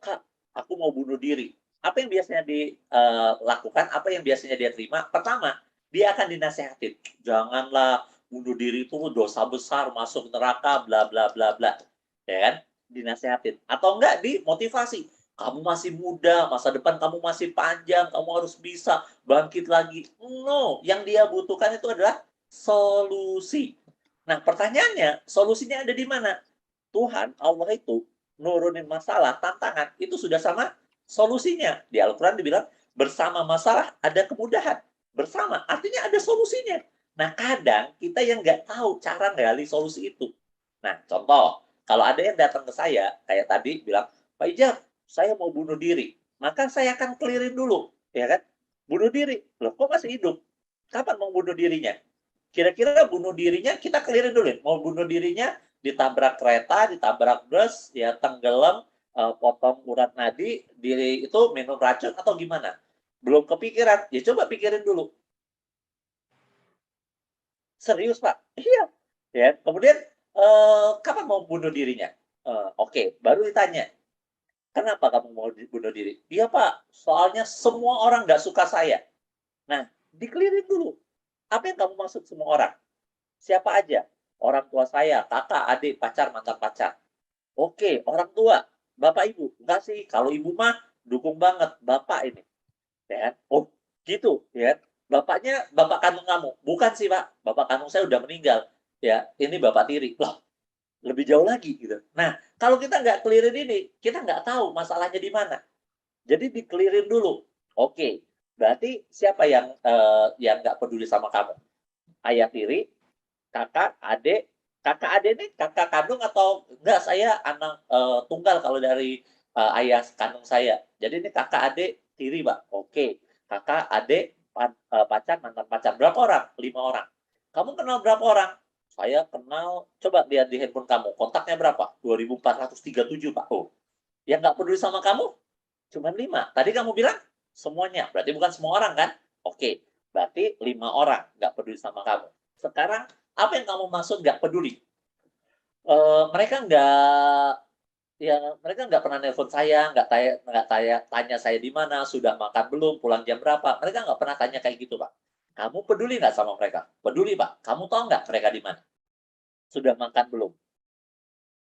Kak, aku mau bunuh diri. Apa yang biasanya dilakukan, apa yang biasanya dia terima? Pertama, dia akan dinasehatin. Janganlah bunuh diri itu dosa besar, masuk neraka, bla bla bla bla. Ya kan? Dinasehatin. Atau enggak dimotivasi. Kamu masih muda, masa depan kamu masih panjang, kamu harus bisa bangkit lagi. No, yang dia butuhkan itu adalah solusi. Nah, pertanyaannya, solusinya ada di mana? Tuhan, Allah itu nurunin masalah, tantangan, itu sudah sama solusinya. Di Al-Quran dibilang, bersama masalah ada kemudahan. Bersama, artinya ada solusinya. Nah, kadang kita yang nggak tahu cara ngali solusi itu. Nah, contoh, kalau ada yang datang ke saya, kayak tadi bilang, Pak Pak Ijab, saya mau bunuh diri. Maka saya akan clearin dulu, ya kan? Bunuh diri. Loh, kok masih hidup? Kapan mau bunuh dirinya? Kira-kira bunuh dirinya kita clearin dulu. Mau bunuh dirinya ditabrak kereta, ditabrak bus, ya tenggelam, potong urat nadi, diri itu minum racun atau gimana? Belum kepikiran. Ya coba pikirin dulu. Serius, Pak? Iya. Ya, kemudian kapan mau bunuh dirinya? Oke, baru ditanya, kenapa kamu mau bunuh diri? Iya, Pak, soalnya semua orang nggak suka saya. Nah, dikelirin dulu. Apa yang kamu maksud semua orang? Siapa aja? Orang tua saya, kakak, adik, pacar, mantan pacar. Oke, orang tua, bapak ibu. Enggak sih, kalau ibu mah dukung banget bapak ini. Ya kan? Oh, gitu, ya. Bapaknya bapak kandung kamu. Bukan sih, Pak. Bapak kandung saya udah meninggal. Ya, ini bapak tiri. Loh, lebih jauh lagi gitu. Nah, kalau kita nggak clearin ini, kita nggak tahu masalahnya di mana. Jadi di-clearin dulu. Oke, berarti siapa yang nggak peduli sama kamu? Ayah tiri, kakak adik ini kakak kandung atau enggak? Saya anak tunggal kalau dari ayah kandung saya. Jadi ini kakak adik tiri, Pak. Oke, kakak adik pacar mantan pacar berapa orang? 5 orang. Kamu kenal berapa orang? Saya kenal, coba lihat di handphone kamu, kontaknya berapa? 2437, Pak. Oh, yang nggak peduli sama kamu cuma 5. Tadi kamu bilang semuanya, berarti bukan semua orang kan? Oke, berarti 5 orang nggak peduli sama kamu. Sekarang, apa yang kamu maksud nggak peduli? Mereka nggak pernah nelpon saya, tanya saya di mana, sudah makan belum, pulang jam berapa. Mereka nggak pernah tanya kayak gitu, Pak. Kamu peduli nggak sama mereka? Peduli, Pak. Kamu tahu nggak mereka di mana? Sudah makan belum?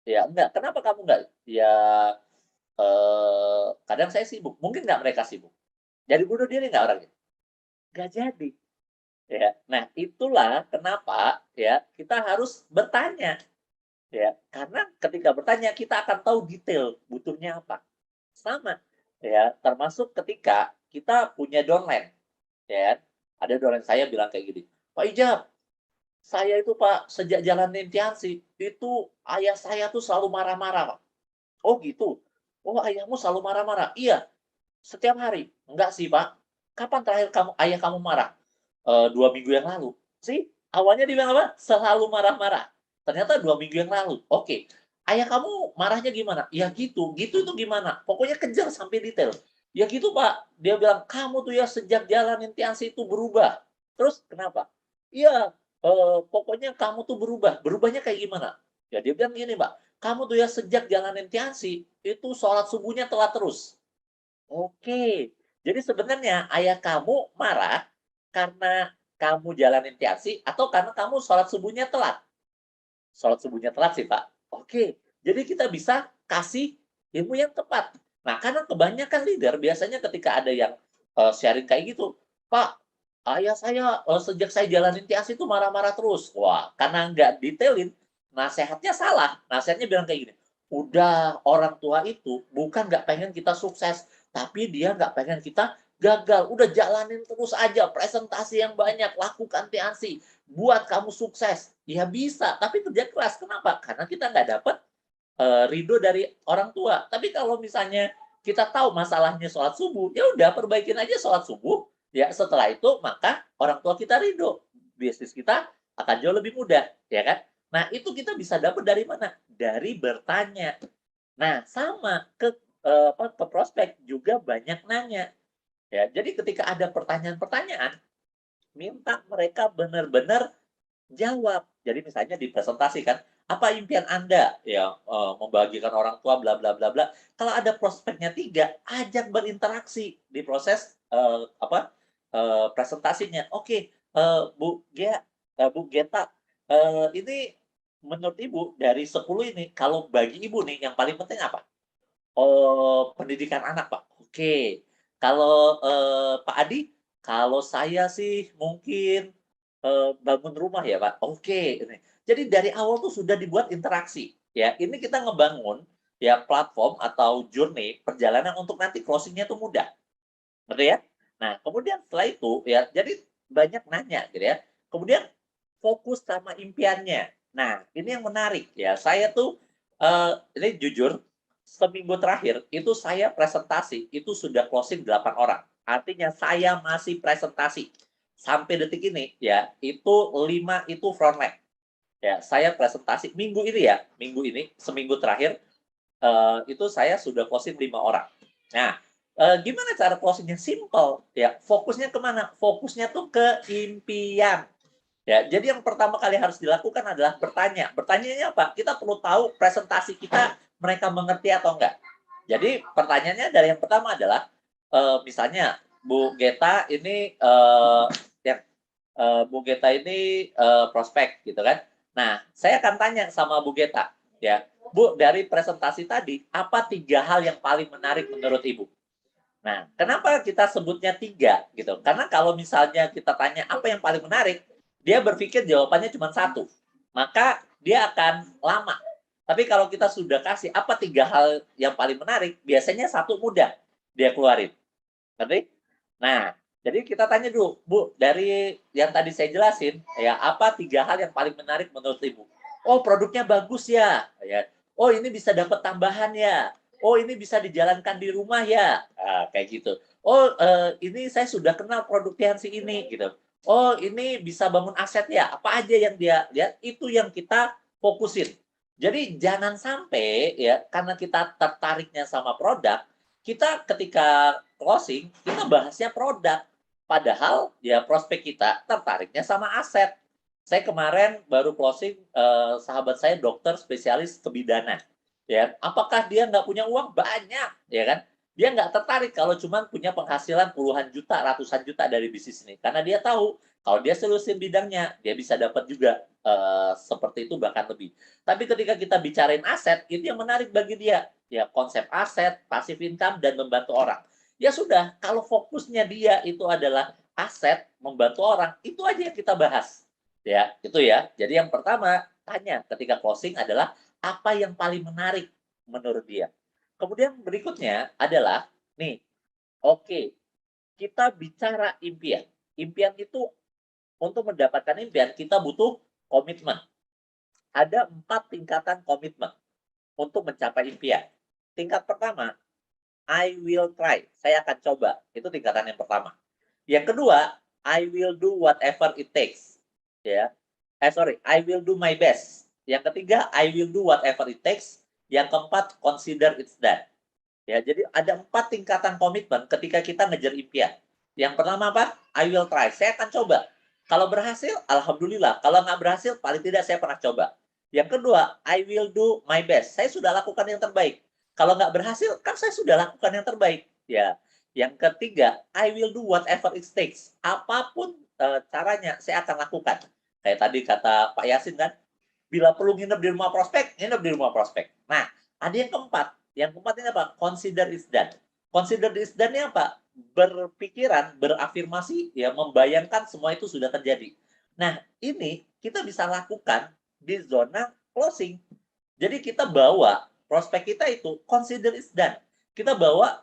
Ya, enggak. Kenapa kamu nggak? Ya, kadang saya sibuk. Mungkin nggak mereka sibuk. Jadi bunuh diri nggak orangnya? Nggak jadi. Ya. Nah, itulah kenapa ya kita harus bertanya. Ya, karena ketika bertanya kita akan tahu detail butuhnya apa. Sama. Ya, termasuk ketika kita punya downline. Ya, ada downline saya bilang kayak gini, Pak Ijab, saya itu Pak sejak jalan Nintiansi itu ayah saya tuh selalu marah-marah, Pak. Oh gitu. Oh ayahmu selalu marah-marah. Iya, setiap hari. Enggak sih, Pak. Kapan terakhir ayah kamu marah? 2 minggu yang lalu. Sih, awalnya dia bilang apa? Selalu marah-marah. Ternyata 2 minggu yang lalu. Oke. Ayah kamu marahnya gimana? Ya gitu. Gitu itu gimana? Pokoknya kejar sampai detail. Ya gitu, Pak. Dia bilang, kamu tuh ya sejak jalanin tiansi itu berubah. Terus kenapa? Iya, pokoknya kamu tuh berubah. Berubahnya kayak gimana? Ya dia bilang gini, Pak. Kamu tuh ya sejak jalanin tiansi, itu sholat subuhnya telat terus. Oke. Jadi sebenarnya ayah kamu marah karena kamu jalanin tiasi atau karena kamu sholat subuhnya telat? Sholat subuhnya telat sih, Pak. Oke. Jadi kita bisa kasih ilmu yang tepat. Nah, karena kebanyakan leader biasanya ketika ada yang sharing kayak gitu, Pak, ayah saya sejak saya jalanin tiasi itu marah-marah terus. Wah, karena nggak detailin, nasehatnya salah. Nasehatnya bilang kayak gini, udah orang tua itu bukan nggak pengen kita sukses, tapi dia nggak pengen kita gagal. Udah jalanin terus aja, presentasi yang banyak, lakukan TNC, buat kamu sukses. Ya bisa, tapi kerja keras. Kenapa? Karena kita nggak dapat ridho dari orang tua. Tapi kalau misalnya kita tahu masalahnya sholat subuh, ya udah perbaikin aja sholat subuh. Ya setelah itu maka orang tua kita ridho, bisnis kita akan jauh lebih mudah, ya kan? Nah itu kita bisa dapat dari mana? Dari bertanya. Nah sama ke prospek juga banyak nanya. Ya, jadi ketika ada pertanyaan-pertanyaan, minta mereka benar-benar jawab. Jadi misalnya dipresentasikan, apa impian Anda? Ya, membagikan orang tua, bla bla bla bla. Kalau ada prospeknya 3, ajak berinteraksi di proses presentasinya. Oke, Bu Geta, ini menurut Ibu dari 10 ini, kalau bagi Ibu nih yang paling penting apa? Oh, pendidikan anak, Pak. Oke. Kalau, Pak Adi, kalau saya sih mungkin, bangun rumah ya, Pak. Oke, ini. Jadi dari awal tuh sudah dibuat interaksi, ya. Ini kita ngebangun, ya, platform atau journey perjalanan untuk nanti closing-nya tuh mudah, ngerti ya? Nah, kemudian setelah itu, ya, jadi banyak nanya gitu ya. Kemudian fokus sama impiannya. Nah, ini yang menarik ya. Saya tuh, ini jujur, seminggu terakhir itu saya presentasi, itu sudah closing 8 orang. Artinya saya masih presentasi. Sampai detik ini ya, itu 5 itu frontline. Ya, saya presentasi minggu ini ya, minggu ini, seminggu terakhir, itu saya sudah closing 5 orang. Nah, gimana cara closingnya? Simple, ya. Fokusnya kemana? Fokusnya tuh ke impian. Ya, jadi yang pertama kali harus dilakukan adalah bertanya. Bertanyanya apa? Kita perlu tahu presentasi kita mereka mengerti atau enggak. Jadi pertanyaannya dari yang pertama adalah, misalnya Bu Geta ini Bu Geta ini prospek gitu kan. Nah, saya akan tanya sama Bu Geta, ya, Bu, dari presentasi tadi, apa 3 hal yang paling menarik menurut Ibu? Nah, kenapa kita sebutnya 3 gitu? Karena kalau misalnya kita tanya apa yang paling menarik, dia berpikir jawabannya cuma 1. Maka dia akan lama. Tapi kalau kita sudah kasih apa 3 hal yang paling menarik, biasanya 1 mudah dia keluarin. Ngerti? Nah, jadi kita tanya dulu, Bu, dari yang tadi saya jelasin, ya, apa 3 hal yang paling menarik menurut Ibu? Oh, produknya bagus ya. Ya. Oh, ini bisa dapat tambahan ya. Oh, ini bisa dijalankan di rumah ya. Nah, kayak gitu. Oh, ini saya sudah kenal produknya si ini gitu. Oh, ini bisa bangun aset ya. Apa aja yang dia lihat itu yang kita fokusin. Jadi jangan sampai ya karena kita tertariknya sama produk, kita ketika closing kita bahasnya produk. Padahal ya prospek kita tertariknya sama aset. Saya kemarin baru closing sahabat saya dokter spesialis kebidanan. Ya, apakah dia nggak punya uang? Banyak, ya kan? Dia nggak tertarik kalau cuma punya penghasilan puluhan juta, ratusan juta dari bisnis ini. Karena dia tahu kalau dia seriusin bidangnya, dia bisa dapat juga seperti itu bahkan lebih. Tapi ketika kita bicarain aset, itu yang menarik bagi dia. Ya, konsep aset, passive income, dan membantu orang. Ya sudah, kalau fokusnya dia itu adalah aset, membantu orang, itu aja yang kita bahas. Ya, itu ya. Jadi yang pertama, tanya ketika closing adalah apa yang paling menarik menurut dia. Kemudian berikutnya adalah, nih, oke, kita bicara impian. Impian itu, untuk mendapatkan impian, kita butuh komitmen. Ada 4 tingkatan komitmen untuk mencapai impian. Tingkat pertama, I will try. Saya akan coba. Itu tingkatan yang pertama. Yang kedua, I will do whatever it takes. Ya. I will do my best. Yang ketiga, I will do whatever it takes. Yang keempat, consider it's done. Ya, jadi ada 4 tingkatan komitmen ketika kita ngejar impian. Yang pertama apa? I will try. Saya akan coba. Kalau berhasil, alhamdulillah. Kalau nggak berhasil, paling tidak saya pernah coba. Yang kedua, I will do my best. Saya sudah lakukan yang terbaik. Kalau nggak berhasil, kan saya sudah lakukan yang terbaik. Ya. Yang ketiga, I will do whatever it takes. Apapun caranya, saya akan lakukan. Kayak tadi kata Pak Yasin kan, bila perlu nginep di rumah prospek, nginep di rumah prospek. Nah, ada yang keempat. Yang keempat ini apa? Consider is done. Consider is done ini apa? Berpikiran, berafirmasi, ya, membayangkan semua itu sudah terjadi. Nah, ini kita bisa lakukan di zona closing. Jadi kita bawa prospek kita itu consider is done. Kita bawa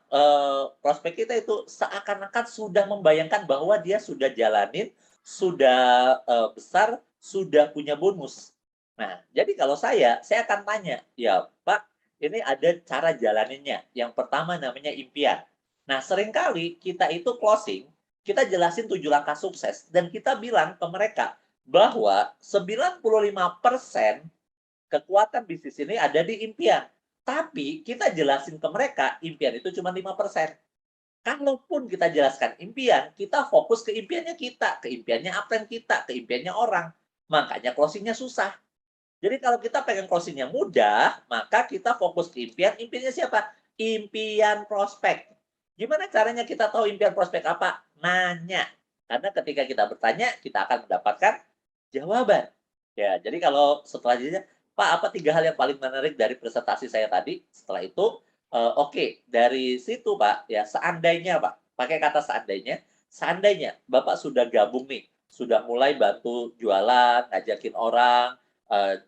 prospek kita itu seakan-akan sudah membayangkan bahwa dia sudah jalanin, sudah besar, sudah punya bonus. Nah, jadi kalau saya akan tanya, ya Pak, ini ada cara jalaninnya. Yang pertama namanya impian. Nah, seringkali kita itu closing, kita jelasin 7 langkah sukses, dan kita bilang ke mereka bahwa 95% kekuatan bisnis ini ada di impian. Tapi kita jelasin ke mereka, impian itu cuma 5%. Kalaupun kita jelaskan impian, kita fokus ke impiannya kita, ke impiannya upline kita, ke impiannya orang. Makanya closingnya susah. Jadi kalau kita pengen closingnya mudah, maka kita fokus ke impian. Impiannya siapa? Impian prospek. Gimana caranya kita tahu impian prospek apa? Nanya. Karena ketika kita bertanya, kita akan mendapatkan jawaban. Ya, jadi kalau setelah jadinya, Pak, apa 3 hal yang paling menarik dari presentasi saya tadi? Setelah itu, oke, dari situ Pak, ya seandainya Pak, pakai kata seandainya Bapak sudah gabung nih, sudah mulai bantu jualan, ngajakin orang,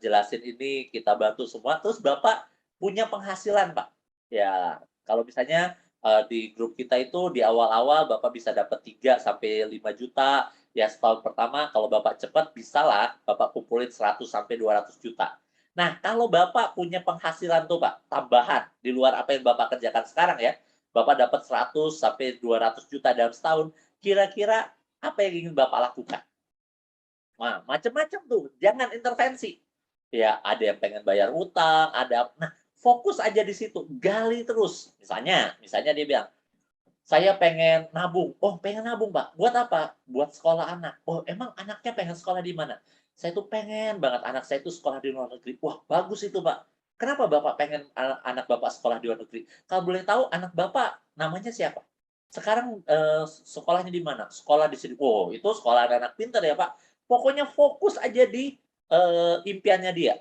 jelasin ini, kita bantu semua, terus Bapak punya penghasilan, Pak. Ya, kalau misalnya di grup kita itu di awal-awal Bapak bisa dapat 3 sampai 5 juta, ya setahun pertama kalau Bapak cepat bisalah Bapak kumpulin 100 sampai 200 juta. Nah, kalau Bapak punya penghasilan tuh Pak, tambahan di luar apa yang Bapak kerjakan sekarang ya, Bapak dapat 100 sampai 200 juta dalam setahun, kira-kira apa yang ingin Bapak lakukan? Nah, macam-macam tuh, jangan intervensi. Ya, ada yang pengen bayar utang, nah, fokus aja di situ, gali terus. Misalnya dia bilang, saya pengen nabung. Oh, pengen nabung, Pak. Buat apa? Buat sekolah anak. Oh, emang anaknya pengen sekolah di mana? Saya tuh pengen banget anak saya itu sekolah di luar negeri. Wah, bagus itu, Pak. Kenapa Bapak pengen anak Bapak sekolah di luar negeri? Kalau boleh tahu, anak Bapak namanya siapa? Sekarang sekolahnya di mana? Sekolah di sini. Oh, itu sekolah anak pintar ya, Pak. Pokoknya fokus aja di impiannya dia.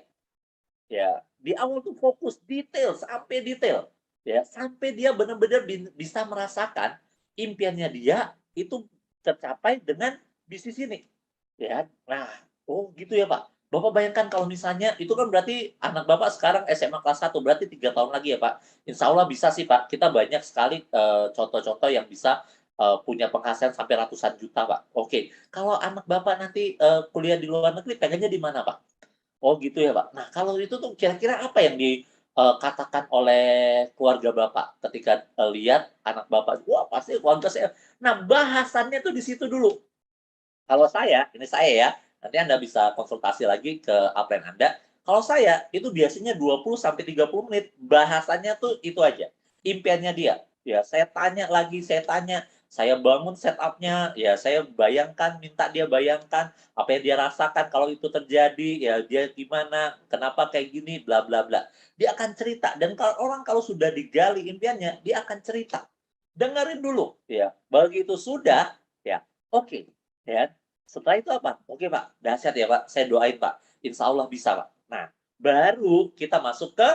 Ya, di awal tuh fokus detail sampai detail, ya, sampai dia benar-benar bisa merasakan impiannya dia itu tercapai dengan bisnis ini, ya. Nah, oh gitu ya Pak. Bapak bayangkan kalau misalnya itu kan berarti anak Bapak sekarang SMA kelas 1, berarti 3 tahun lagi ya Pak. Insya Allah bisa sih Pak. Kita banyak sekali contoh-contoh yang bisa punya penghasilan sampai ratusan juta Pak. Oke, kalau anak Bapak nanti kuliah di luar negeri, pengennya di mana Pak? Oh gitu ya, Pak. Nah, kalau itu tuh kira-kira apa yang dikatakan oleh keluarga Bapak ketika lihat anak Bapak, wah pasti keluarga saya. Nah, bahasannya tuh di situ dulu. Kalau saya, ini saya ya, nanti Anda bisa konsultasi lagi ke upline Anda. Kalau saya, itu biasanya 20 sampai 30 menit, bahasannya tuh itu aja. Impiannya dia. Ya, saya tanya lagi, saya bangun setup-nya, ya saya bayangkan, minta dia bayangkan apa yang dia rasakan kalau itu terjadi, ya dia gimana, kenapa kayak gini, bla bla bla. Dia akan cerita, dan kalau sudah digali impiannya, dia akan cerita. Dengerin dulu, ya. Begitu sudah, ya, oke. Ya, setelah itu apa? Oke Pak, dahsyat ya Pak, saya doain Pak, insya Allah bisa Pak. Nah, baru kita masuk ke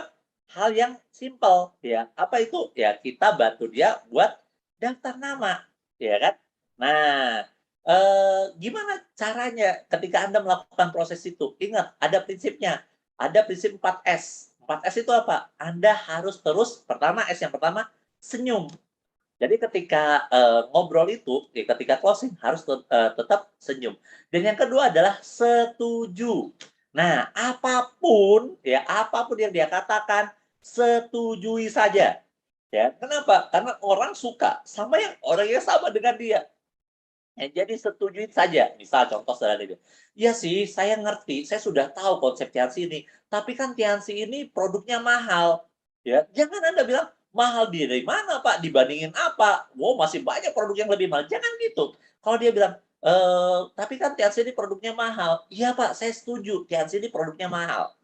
hal yang simpel ya. Apa itu? Ya kita bantu dia buat daftar nama, ya kan? Nah, gimana caranya ketika Anda melakukan proses itu? Ingat, ada prinsipnya. Ada prinsip 4S. 4S itu apa? Anda harus terus, S yang pertama, senyum. Jadi ketika ngobrol itu, ya ketika closing harus tetap senyum. Dan yang kedua adalah setuju. Nah, apapun yang dia katakan, setujui saja. Ya, kenapa? Karena orang suka sama yang orangnya sama dengan dia. Ya, jadi setujuin saja. Misal contoh sederhana, iya sih, saya ngerti, saya sudah tahu konsep Tiansi ini, tapi kan Tiansi ini produknya mahal. Ya, jangan Anda bilang, mahal dari mana Pak? Dibandingin apa? Wow, masih banyak produk yang lebih mahal. Jangan gitu. Kalau dia bilang, tapi kan Tiansi ini produknya mahal. Iya Pak, saya setuju. Tiansi ini produknya mahal.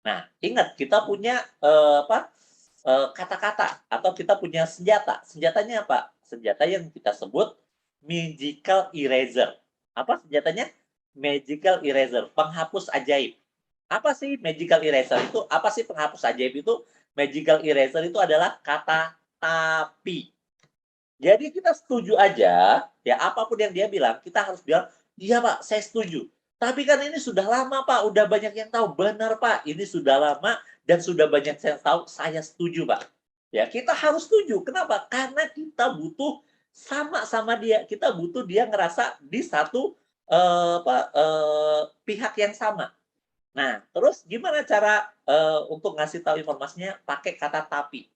Nah, ingat kita punya kata-kata atau kita punya senjata. Senjatanya apa? Senjata yang kita sebut magical eraser. Apa senjatanya? Magical eraser, penghapus ajaib. Apa sih magical eraser itu? Apa sih penghapus ajaib itu? Magical eraser itu adalah kata tapi. Jadi kita setuju aja, ya apapun yang dia bilang, kita harus bilang, iya Pak, saya setuju. Tapi kan ini sudah lama Pak, udah banyak yang tahu. Benar Pak, ini sudah lama dan sudah banyak yang tahu, saya setuju Pak. Ya kita harus setuju. Kenapa? Karena kita butuh sama-sama dia. Kita butuh dia ngerasa di satu pihak yang sama. Nah, terus gimana cara untuk ngasih tahu informasinya? Pakai kata tapi.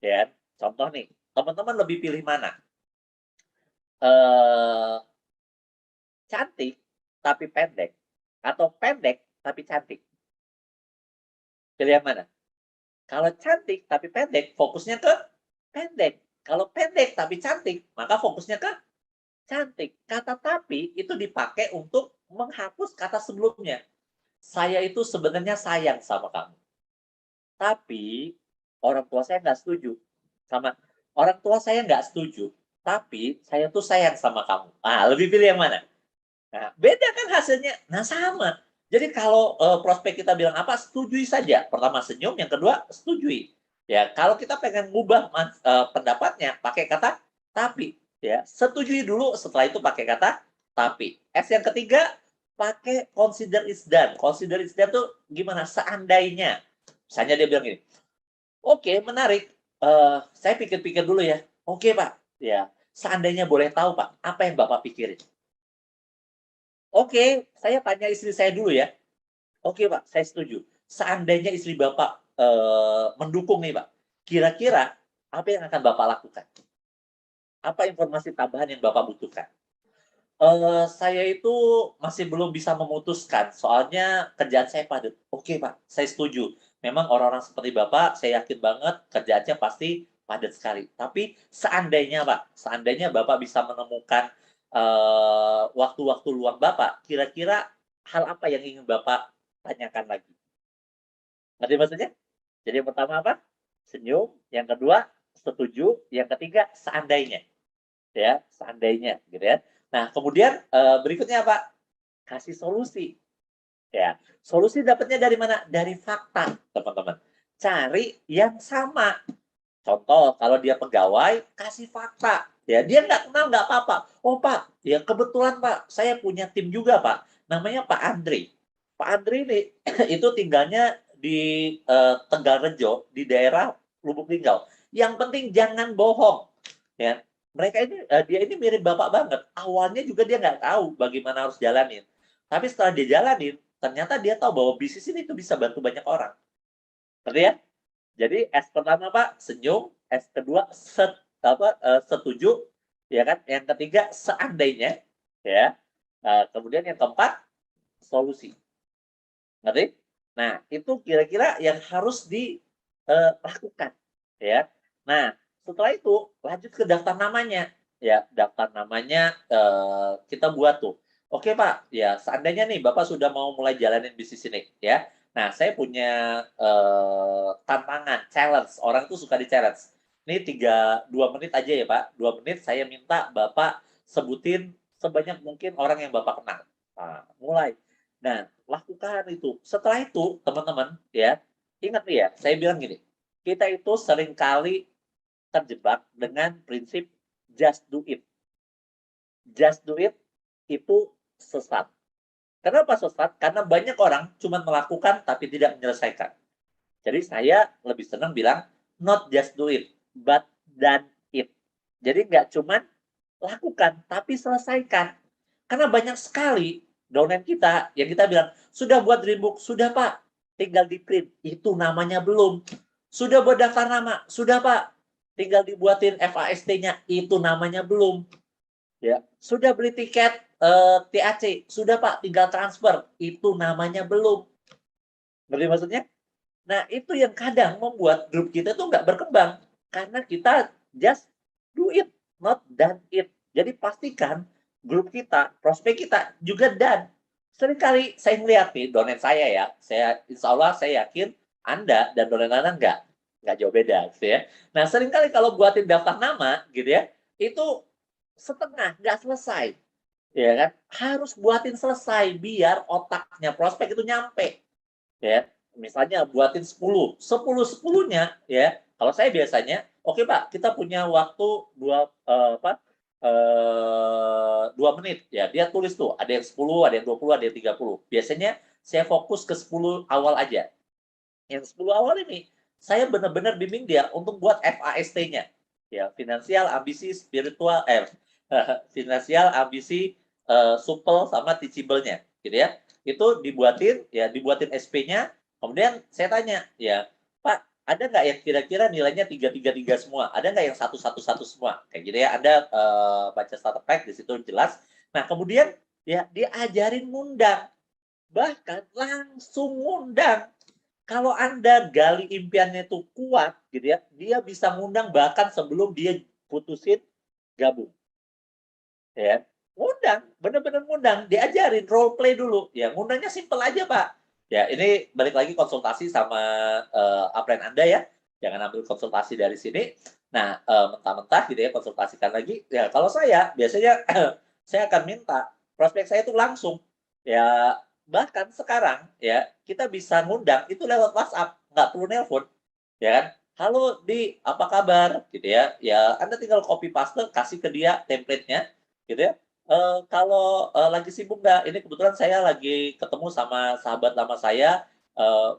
Ya, contoh nih, teman-teman lebih pilih mana? eh, Cantik tapi pendek atau pendek tapi cantik? Pilih yang mana? Kalau cantik tapi pendek, fokusnya ke pendek. Kalau pendek tapi cantik, maka fokusnya ke cantik. Kata tapi itu dipakai untuk menghapus kata sebelumnya. Saya itu sebenarnya sayang sama kamu. Tapi orang tua saya nggak setuju. Sama orang tua saya nggak setuju. Tapi saya tuh sayang sama kamu. Ah, lebih pilih yang mana? Nah, beda kan hasilnya. Nah, sama. Jadi kalau prospek kita bilang apa, setujui saja. Pertama senyum, yang kedua setujui. Ya, kalau kita pengen ngubah pendapatnya, pakai kata tapi. Ya, setujui dulu, setelah itu pakai kata tapi. S yang ketiga, pakai consider is done. Consider is done tuh gimana? Seandainya. Misalnya dia bilang gini, oke, menarik. Saya pikir-pikir dulu ya. Oke, Pak. Ya, seandainya boleh tahu, Pak, apa yang Bapak pikirin? Oke, saya tanya istri saya dulu ya. Oke, Pak, saya setuju. seandainya istri Bapak mendukung nih Pak, kira-kira apa yang akan Bapak lakukan? Apa informasi tambahan yang Bapak butuhkan? Saya itu masih belum bisa memutuskan, soalnya kerjaan saya padat. Oke Pak, saya setuju. Memang orang-orang seperti Bapak, saya yakin banget kerjaannya pasti padat sekali. Tapi seandainya Pak, seandainya Bapak bisa menemukan waktu-waktu luang Bapak, kira-kira hal apa yang ingin Bapak tanyakan lagi? Ngerti maksudnya? Jadi yang pertama apa? Senyum, yang kedua setuju, yang ketiga seandainya. Ya, seandainya gitu ya. Nah, kemudian berikutnya apa? Kasih solusi. Ya, solusi dapatnya dari mana? Dari fakta, teman-teman. Cari yang sama. Contoh, kalau dia pegawai, kasih fakta. Ya, dia nggak kenal nggak apa-apa. Oh Pak, ya kebetulan Pak, saya punya tim juga Pak. Namanya Pak Andri. Pak Andri ini itu tinggalnya di Tegalrejo, di daerah Lubuk Linggau. Yang penting jangan bohong. Ya, mereka ini dia ini mirip bapak banget. Awalnya juga dia nggak tahu bagaimana harus jalanin. Tapi setelah dia jalanin, ternyata dia tahu bahwa bisnis ini itu bisa bantu banyak orang. Ngerti ya? Jadi S pertama Pak, senyum, S kedua setuju, ya kan? Yang ketiga seandainya, ya. Kemudian yang keempat solusi. Ngerti? Nah, itu kira-kira yang harus dilakukan, ya. Nah, setelah itu lanjut ke daftar namanya, ya. Daftar namanya kita buat tuh. Oke Pak, ya seandainya nih Bapak sudah mau mulai jalanin bisnis ini, ya. Nah, saya punya tantangan, challenge. Orang tuh suka di-challenge. Ini 2 menit aja ya Pak. 2 menit saya minta Bapak sebutin sebanyak mungkin orang yang Bapak kenal. Nah, mulai. Nah, lakukan itu. Setelah itu, teman-teman, ya, ingat nih ya, saya bilang gini, kita itu seringkali terjebak dengan prinsip just do it. Just do it itu sesat. Kenapa sesat? Karena banyak orang cuma melakukan tapi tidak menyelesaikan. Jadi saya lebih senang bilang, not just do it, but done it. Jadi nggak cuma lakukan, tapi selesaikan. Karena banyak sekali downline kita yang kita bilang, sudah buat dream book, sudah Pak, tinggal di print. Itu namanya belum. Sudah buat daftar nama, sudah Pak, tinggal dibuatin FAST-nya. Itu namanya belum. Ya, sudah beli tiket TAC, sudah Pak, tinggal transfer. Itu namanya belum. Ngerti maksudnya? Nah, itu yang kadang membuat grup kita tuh nggak berkembang. Karena kita just do it, not done it. Jadi pastikan grup kita, prospek kita juga done. Seringkali saya melihat nih, donen saya ya, insya Allah saya yakin Anda dan donen Anda nggak jauh beda gitu ya. Nah, seringkali kalau buatin daftar nama gitu ya, itu setengah, nggak selesai. Ya kan? Harus buatin selesai biar otaknya prospek itu nyampe. Ya, misalnya buatin 10, 10-10-nya ya. Kalau saya biasanya, oke Pak, kita punya waktu 2 menit ya. Dia tulis tuh, ada yang 10, ada yang 20, ada yang 30. Biasanya saya fokus ke 10 awal aja. Yang 10 awal ini saya benar-benar bimbing dia untuk buat FAST-nya. Ya, finansial, ambisi, spiritual, finansial, ambisi, supel sama teachable-nya, gitu ya. Itu dibuatin SP-nya. Kemudian saya tanya, ya, Pak, ada nggak yang kira-kira nilainya 3-3-3 semua? Ada nggak yang 1-1-1 semua? Kayak gitu ya. Ada baca starter pack di situ jelas. Nah, kemudian ya diajarin ngundang. Bahkan langsung ngundang. Kalau Anda gali impiannya itu kuat, gitu ya, dia bisa ngundang bahkan sebelum dia putusin gabung. Ya, ngundang, benar-benar ngundang, diajarin role play dulu. Ya, ngundangnya simple aja, Pak. Ya, ini balik lagi konsultasi sama upline Anda ya. Jangan ambil konsultasi dari sini. Nah, mentah-mentah gitu ya, konsultasikan lagi. Ya, kalau saya biasanya saya akan minta prospek saya itu langsung. Ya, bahkan sekarang ya kita bisa ngundang itu lewat WhatsApp, nggak perlu nelpon, ya kan? Halo Di, apa kabar? Gitu ya. Ya Anda tinggal copy paste, kasih ke dia template-nya, gitu ya. Kalau lagi sibuk nggak? Ini kebetulan saya lagi ketemu sama sahabat lama saya,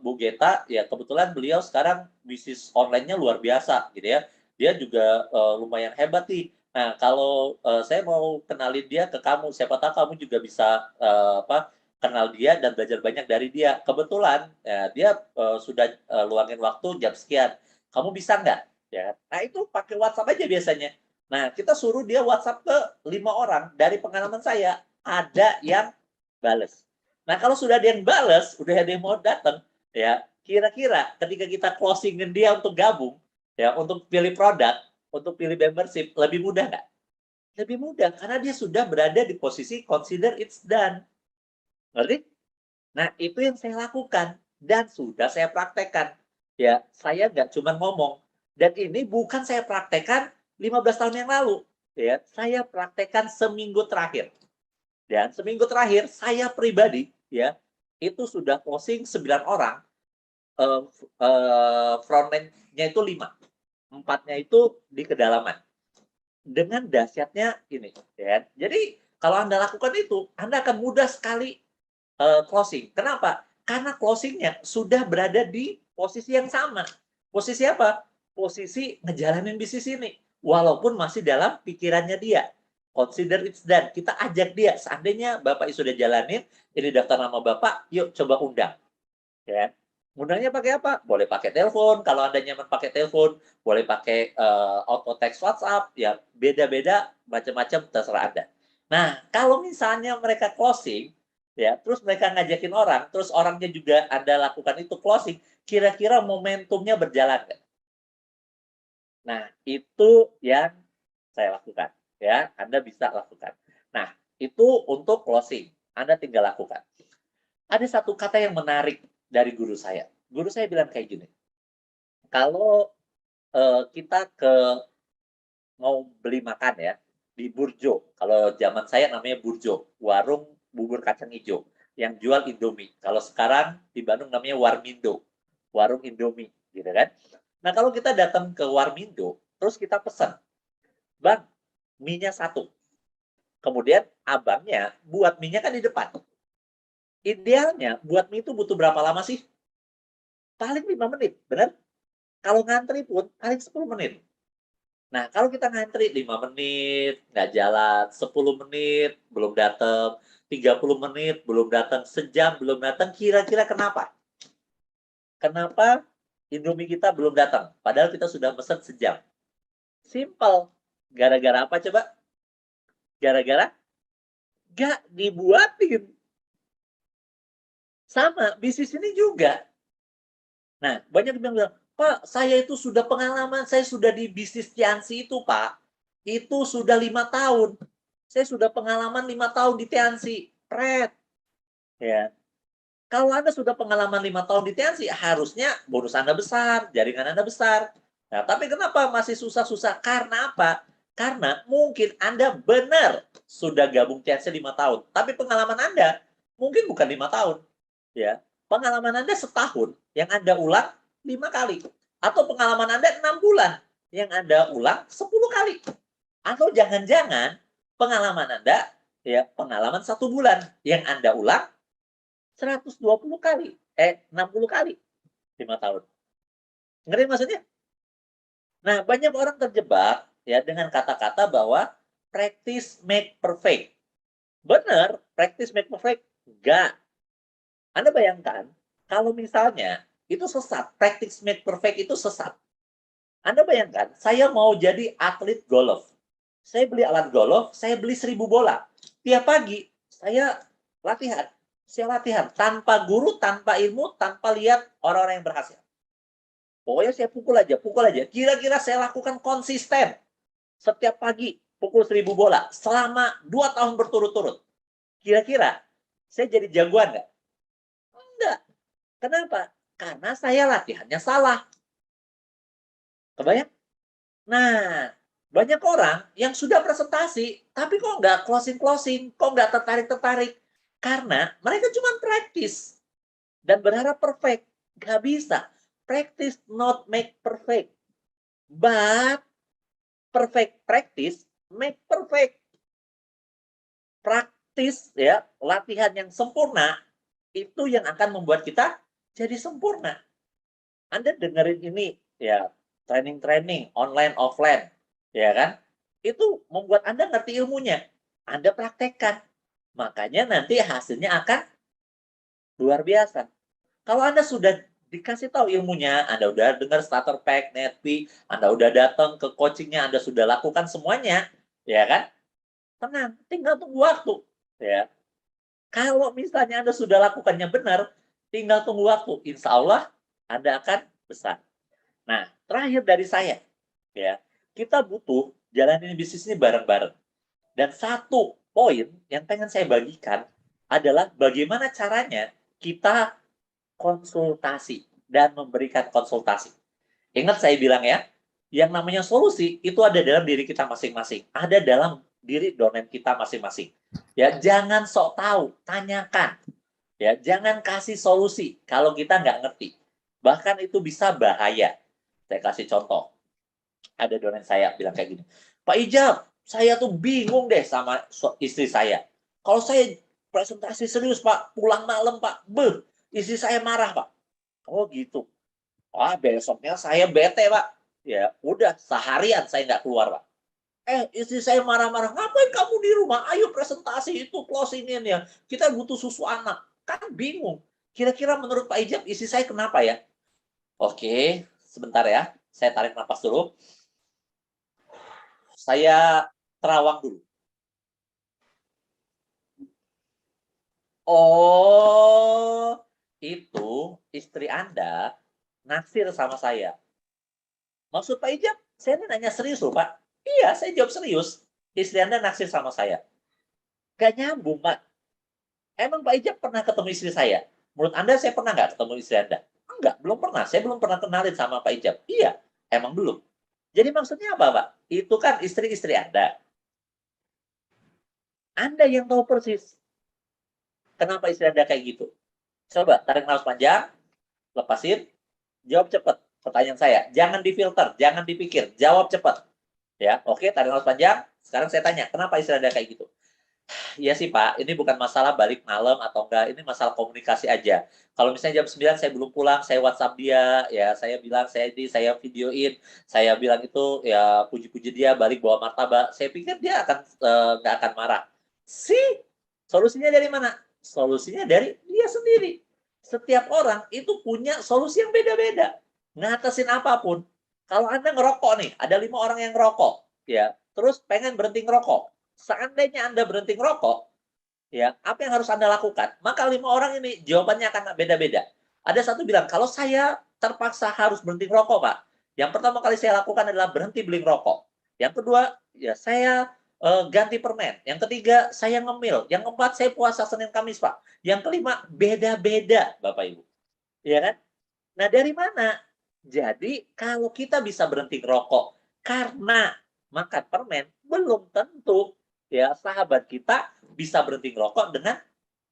Bu Geta. Ya kebetulan beliau sekarang bisnis online-nya luar biasa, gitu ya. Dia juga lumayan hebat nih. Nah, kalau saya mau kenalin dia ke kamu, siapa tahu kamu juga bisa kenal dia dan belajar banyak dari dia. Kebetulan ya, dia sudah luangin waktu jam sekian. Kamu bisa nggak? Ya, nah itu pakai WhatsApp aja biasanya. Nah, kita suruh dia WhatsApp ke 5 orang. Dari pengalaman saya, ada yang bales. Nah, kalau sudah ada yang bales, udah ada yang mau datang, ya, kira-kira ketika kita closingin dia untuk gabung, ya, untuk pilih produk, untuk pilih membership, lebih mudah nggak? Lebih mudah, karena dia sudah berada di posisi consider it's done. Ngerti? Nah, itu yang saya lakukan dan sudah saya praktekkan. Ya, saya nggak cuma ngomong. Dan ini bukan saya praktekkan 15 tahun yang lalu. Ya, saya praktekkan seminggu terakhir. Dan seminggu terakhir saya pribadi ya itu sudah closing 9 orang, frontend-nya itu 5, 4-nya itu di kedalaman. Dengan dahsyatnya ini, ya. Jadi kalau Anda lakukan itu, Anda akan mudah sekali closing. Kenapa? Karena closing-nya sudah berada di posisi yang sama. Posisi apa? Posisi ngejalanin bisnis ini. Walaupun masih dalam pikirannya dia. Consider it's done. Kita ajak dia. Seandainya Bapak sudah jalanin, ini daftar nama Bapak, yuk coba undang. Ya. Undangnya pakai apa? Boleh pakai telepon. Kalau Anda nyaman pakai telepon, boleh pakai auto text WhatsApp. Ya, beda-beda, macam-macam terserah Anda. Nah, kalau misalnya mereka closing, ya, terus mereka ngajakin orang, terus orangnya juga Anda lakukan itu closing, kira-kira momentumnya berjalan nggak? Nah, itu yang saya lakukan, ya. Anda bisa lakukan. Nah, itu untuk closing. Anda tinggal lakukan. Ada satu kata yang menarik dari guru saya. Guru saya bilang kayak gini, kalau kita mau beli makan ya, di Burjo. Kalau zaman saya namanya Burjo, warung bubur kacang hijau yang jual Indomie. Kalau sekarang di Bandung namanya Warmindo, warung Indomie, gitu kan. Nah, kalau kita datang ke Warmindo, terus kita pesan, Bang, mie-nya 1. Kemudian abangnya buat mie-nya kan di depan. Idealnya buat mie itu butuh berapa lama sih? Paling 5 menit, benar? Kalau ngantri pun paling 10 menit. Nah, kalau kita ngantri 5 menit, nggak jalan, 10 menit, belum datang, 30 menit, belum datang, sejam, belum datang, kira-kira kenapa? Kenapa Indomie kita belum datang? Padahal kita sudah pesan sejam. Simple. Gara-gara apa coba? Gara-gara nggak dibuatin. Sama, bisnis ini juga. Nah, banyak yang bilang, Pak, saya itu sudah pengalaman, saya sudah di bisnis Tiansi itu, Pak. Itu sudah 5 tahun. Saya sudah pengalaman 5 tahun di Tiansi. Pret. Ya. Kalau Anda sudah pengalaman 5 tahun di Tiansi, harusnya bonus Anda besar, jaringan Anda besar. Nah, tapi kenapa masih susah-susah? Karena apa? Karena mungkin Anda benar sudah gabung Tiansi 5 tahun, tapi pengalaman Anda mungkin bukan 5 tahun. Ya, pengalaman Anda setahun yang Anda ulang 5 kali, atau pengalaman Anda 6 bulan yang Anda ulang 10 kali, atau jangan-jangan pengalaman Anda ya pengalaman 1 bulan yang Anda ulang 120 kali, 60 kali 5 tahun. Ngerti maksudnya? Nah, banyak orang terjebak ya dengan kata-kata bahwa practice make perfect. Benar, practice make perfect. Enggak. Anda bayangkan, kalau misalnya itu sesat, practice make perfect itu sesat. Anda bayangkan, saya mau jadi atlet golf. Saya beli alat golf, saya beli 1000 bola. Tiap pagi, saya latihan. Saya latihan tanpa guru, tanpa ilmu, tanpa lihat orang-orang yang berhasil. Pokoknya saya pukul aja, pukul aja. Kira-kira saya lakukan konsisten. Setiap pagi, pukul 1000 bola. Selama 2 tahun berturut-turut. Kira-kira, saya jadi jagoan nggak? Enggak. Kenapa? Karena saya latihannya salah. Kebayang? Nah, banyak orang yang sudah presentasi, tapi kok nggak closing-closing, kok nggak tertarik-tertarik. Karena mereka cuma practice dan berharap perfect. Nggak bisa. Practice not make perfect. But perfect practice make perfect. Praktis ya, latihan yang sempurna itu yang akan membuat kita jadi sempurna. Anda dengerin ini ya, training-training online offline, ya kan? Itu membuat Anda ngerti ilmunya. Anda praktekkan. Makanya nanti hasilnya akan Luar biasa. Kalau Anda sudah dikasih tahu ilmunya, Anda udah dengar starter pack, NetPi, Anda udah datang ke coachingnya, Anda sudah lakukan semuanya, ya kan? Tenang, tinggal tunggu waktu. Ya. Kalau misalnya Anda sudah lakukannya benar, tinggal tunggu waktu. Insya Allah Anda akan besar. Nah, terakhir dari saya, ya, kita butuh jalanin bisnis ini bareng-bareng. Dan satu poin yang pengen saya bagikan adalah bagaimana caranya kita konsultasi dan memberikan konsultasi. Ingat saya bilang ya, yang namanya solusi itu ada dalam diri kita masing-masing, ada dalam diri domain kita masing-masing. Ya, jangan sok tahu, tanyakan. Ya, jangan kasih solusi kalau kita nggak ngerti. Bahkan itu bisa bahaya. Saya kasih contoh. Ada domain saya bilang kayak gini, Pak Ijab, saya tuh bingung deh sama istri saya. Kalau saya presentasi serius, Pak, pulang malam, Pak, istri saya marah, Pak. Oh gitu. Wah, besoknya saya bete, Pak. Ya, udah seharian saya nggak keluar, Pak. Istri saya marah-marah. Ngapain kamu di rumah? Ayo presentasi itu, closing-in ya. Kita butuh susu anak. Kan bingung. Kira-kira menurut Pak Ijab, istri saya kenapa ya? Oke, sebentar ya. Saya tarik nafas dulu. Saya terawang dulu. Oh, itu istri Anda naksir sama saya. Maksud Pak Ijab, saya ini nanya serius loh Pak. Iya, saya jawab serius. Istri Anda naksir sama saya. Gak nyambung Pak. Emang Pak Ijab pernah ketemu istri saya? Menurut Anda saya pernah nggak ketemu istri Anda? Enggak, belum pernah. Saya belum pernah kenalin sama Pak Ijab. Iya, emang belum. Jadi maksudnya apa Pak? Itu kan istri-istri Anda. Anda yang tahu persis. Kenapa istri Anda kayak gitu? Coba tarik nafas panjang, lepasin, jawab cepat. Pertanyaan saya, jangan difilter, jangan dipikir, jawab cepat. Ya, oke, tarik nafas panjang. Sekarang saya tanya, kenapa istri Anda kayak gitu? Iya sih Pak, ini bukan masalah balik malam atau enggak, ini masalah komunikasi aja. Kalau misalnya jam 9 saya belum pulang, saya WhatsApp dia, ya saya bilang saya videoin, saya bilang itu ya puji-puji dia balik bawa martabak. Saya pikir dia akan nggak akan marah. Sih, solusinya dari mana? Solusinya dari dia sendiri. Setiap orang itu punya solusi yang beda-beda. Ngatasin apapun. Kalau Anda ngerokok nih, ada 5 orang yang ngerokok, ya, terus pengen berhenti ngerokok. Seandainya Anda berhenti ngerokok, ya, apa yang harus Anda lakukan? Maka 5 orang ini jawabannya akan beda-beda. Ada satu bilang, kalau saya terpaksa harus berhenti ngerokok, Pak, yang pertama kali saya lakukan adalah berhenti beli ngerokok. Yang kedua, ya saya ganti permen. Yang ketiga, saya ngemil. Yang keempat, saya puasa Senin Kamis, Pak. Yang kelima, beda-beda, Bapak Ibu. Ya kan? Nah, dari mana? Jadi, kalau kita bisa berhenti ngerokok karena makan permen, belum tentu ya sahabat kita bisa berhenti ngerokok dengan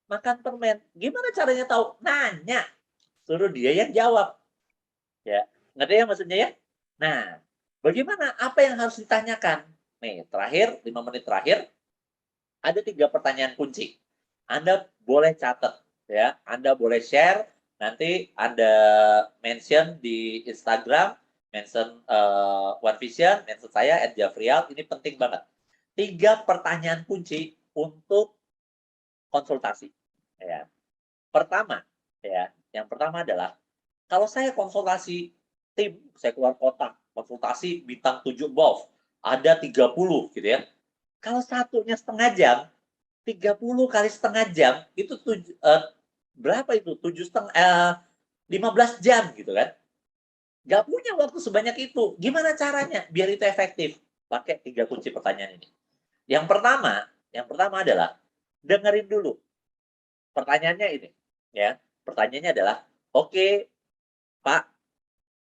makan permen. Gimana caranya tahu? Nanya. Suruh dia yang jawab. Ya, ngerti ya maksudnya ya? Nah, bagaimana? Apa yang harus ditanyakan? Nih, terakhir, 5 menit terakhir, ada 3 pertanyaan kunci. Anda boleh catat, ya. Anda boleh share, nanti Anda mention di Instagram, mention One Vision, mention saya, @jafrial, ini penting banget. 3 pertanyaan kunci untuk konsultasi. Ya. Pertama, ya, yang pertama adalah kalau saya konsultasi tim, saya keluar kota, konsultasi bintang 7 golf, ada 30 gitu ya. Kalau satunya setengah jam, 30 kali setengah jam itu berapa itu? 15 jam gitu kan. Gak punya waktu sebanyak itu. Gimana caranya biar itu efektif? Pakai 3 kunci pertanyaan ini. Yang pertama adalah dengerin dulu. Pertanyaannya ini, ya. Pertanyaannya adalah, oke, Pak,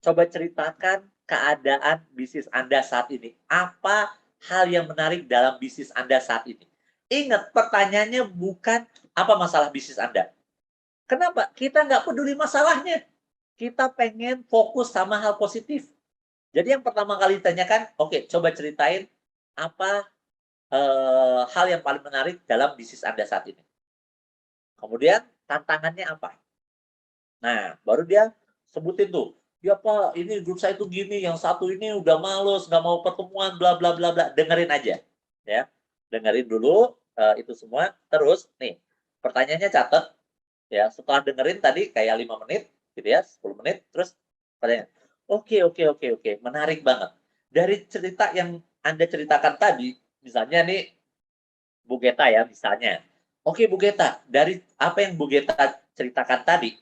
coba ceritakan keadaan bisnis Anda saat ini. Apa hal yang menarik dalam bisnis Anda saat ini? Ingat, pertanyaannya bukan apa masalah bisnis Anda. Kenapa? Kita nggak peduli masalahnya. Kita pengen fokus sama hal positif. Jadi yang pertama kali ditanyakan, oke, coba ceritain apa hal yang paling menarik dalam bisnis Anda saat ini. Kemudian tantangannya apa? Nah, baru dia sebutin tuh. Ya Pak, ini grup saya tuh gini, yang satu ini udah males, nggak mau pertemuan, bla bla bla bla. Dengerin aja, ya. Dengerin dulu itu semua. Terus nih, pertanyaannya catat. Ya, setelah dengerin tadi kayak 5 menit, gitu ya, 10 menit, terus pertanyaan, oke, menarik banget. Dari cerita yang Anda ceritakan tadi, misalnya nih, Bu Geta ya, misalnya. Oke, Bu Geta, dari apa yang Bu Geta ceritakan tadi,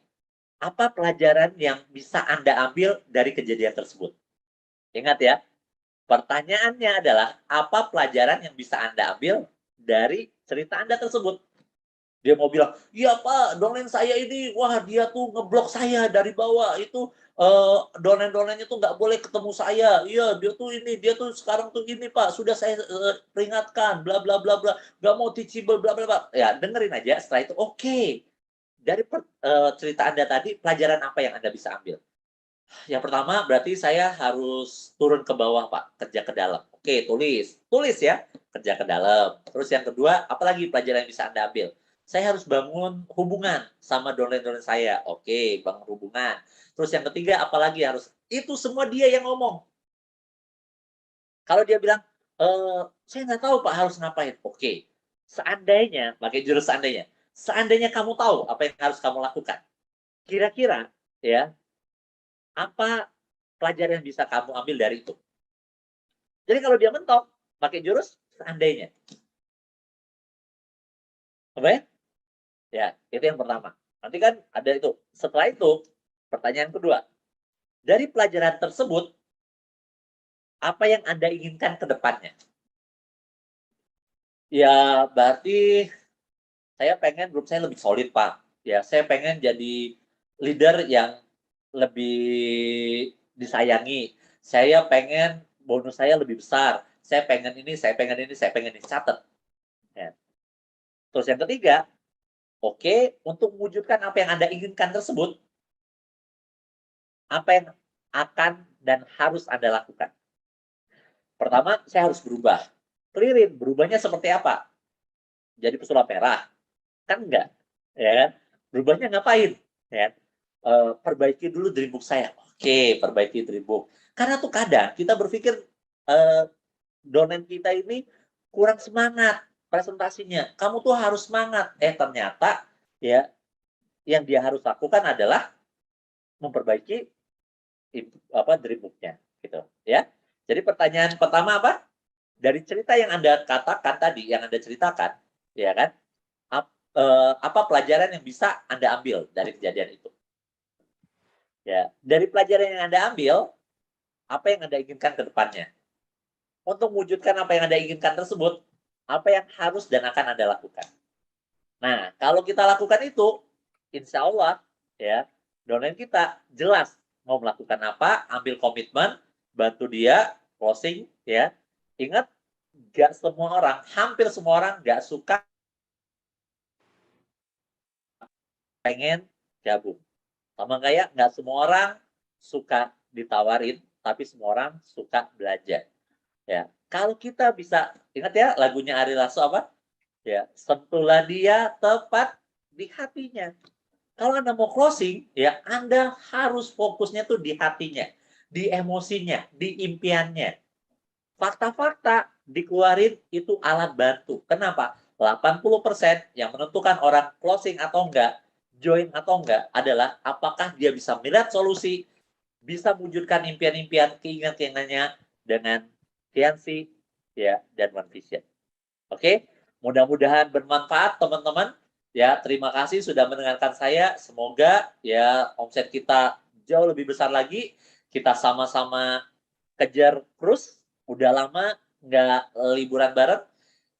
apa pelajaran yang bisa Anda ambil dari kejadian tersebut? Ingat ya, pertanyaannya adalah, apa pelajaran yang bisa Anda ambil dari cerita Anda tersebut? Dia mau bilang, "Iya Pak, domain saya ini, wah dia tuh ngeblok saya dari bawah, itu domain-domainnya tuh nggak boleh ketemu saya. Iya, dia tuh sekarang tuh ini Pak, sudah saya peringatkan, bla bla bla bla, nggak mau teachable, bla bla bla." Ya dengerin aja, setelah itu oke. Dari cerita Anda tadi, pelajaran apa yang Anda bisa ambil? Yang pertama berarti saya harus turun ke bawah Pak, kerja ke dalam. Oke, tulis ya, kerja ke dalam. Terus yang kedua, apalagi pelajaran yang bisa Anda ambil? Saya harus bangun hubungan sama downline-downline saya. Oke, bangun hubungan. Terus yang ketiga, apalagi harus? Itu semua dia yang ngomong. Kalau dia bilang, "Saya nggak tahu Pak harus ngapain." Oke, seandainya, pakai jurus seandainya kamu tahu apa yang harus kamu lakukan, kira-kira ya, apa pelajaran yang bisa kamu ambil dari itu? Jadi kalau dia mentok, pakai jurus seandainya. Kebayang? Ya, itu yang pertama. Nanti kan ada itu. Setelah itu, pertanyaan kedua. Dari pelajaran tersebut, apa yang Anda inginkan ke depannya? Ya, berarti saya pengen grup saya lebih solid, Pak. Ya, saya pengen jadi leader yang lebih disayangi. Saya pengen bonus saya lebih besar. Saya pengen ini, saya pengen ini, saya pengen ini. Catat. Ya. Terus yang ketiga, oke, untuk mewujudkan apa yang Anda inginkan tersebut, apa yang akan dan harus Anda lakukan? Pertama, saya harus berubah. Clearin, berubahnya seperti apa? Jadi pesulap merah? Kan enggak, ya kan? Berubahnya ngapain? Ya kan? Perbaiki dulu dream book saya. Oke, perbaiki dream book. Karena tuh kadang kita berpikir eh, donen kita ini kurang semangat presentasinya. Kamu tuh harus semangat. Ternyata ya yang dia harus lakukan adalah memperbaiki dream book-nya gitu ya. Jadi pertanyaan pertama apa? Dari cerita yang Anda katakan tadi, yang Anda ceritakan, ya kan? Apa pelajaran yang bisa Anda ambil dari kejadian itu? Ya, dari pelajaran yang Anda ambil, apa yang Anda inginkan ke depannya? Untuk mewujudkan apa yang Anda inginkan tersebut, apa yang harus dan akan Anda lakukan? Nah, kalau kita lakukan itu, insya Allah, ya, domain kita jelas mau melakukan apa, ambil komitmen, bantu dia, closing, ya. Ingat, nggak semua orang, hampir semua orang nggak suka pengen gabung. Sama kayak nggak semua orang suka ditawarin, tapi semua orang suka belajar. Ya, kalau kita bisa ingat ya lagunya Ari Lasso apa? Ya, sentuhlah dia tepat di hatinya. Kalau Anda mau closing, ya Anda harus fokusnya tuh di hatinya, di emosinya, di impiannya. Fakta-fakta dikeluarin itu alat bantu. Kenapa? 80% yang menentukan orang closing atau enggak, join atau enggak adalah apakah dia bisa melihat solusi, bisa mewujudkan impian-impian, keinginan-keinginannya dengan Fiansi ya dan One Vision. Oke, mudah-mudahan bermanfaat teman-teman. Ya, terima kasih sudah mendengarkan saya. Semoga ya omset kita jauh lebih besar lagi. Kita sama-sama kejar terus. Udah lama nggak liburan bareng.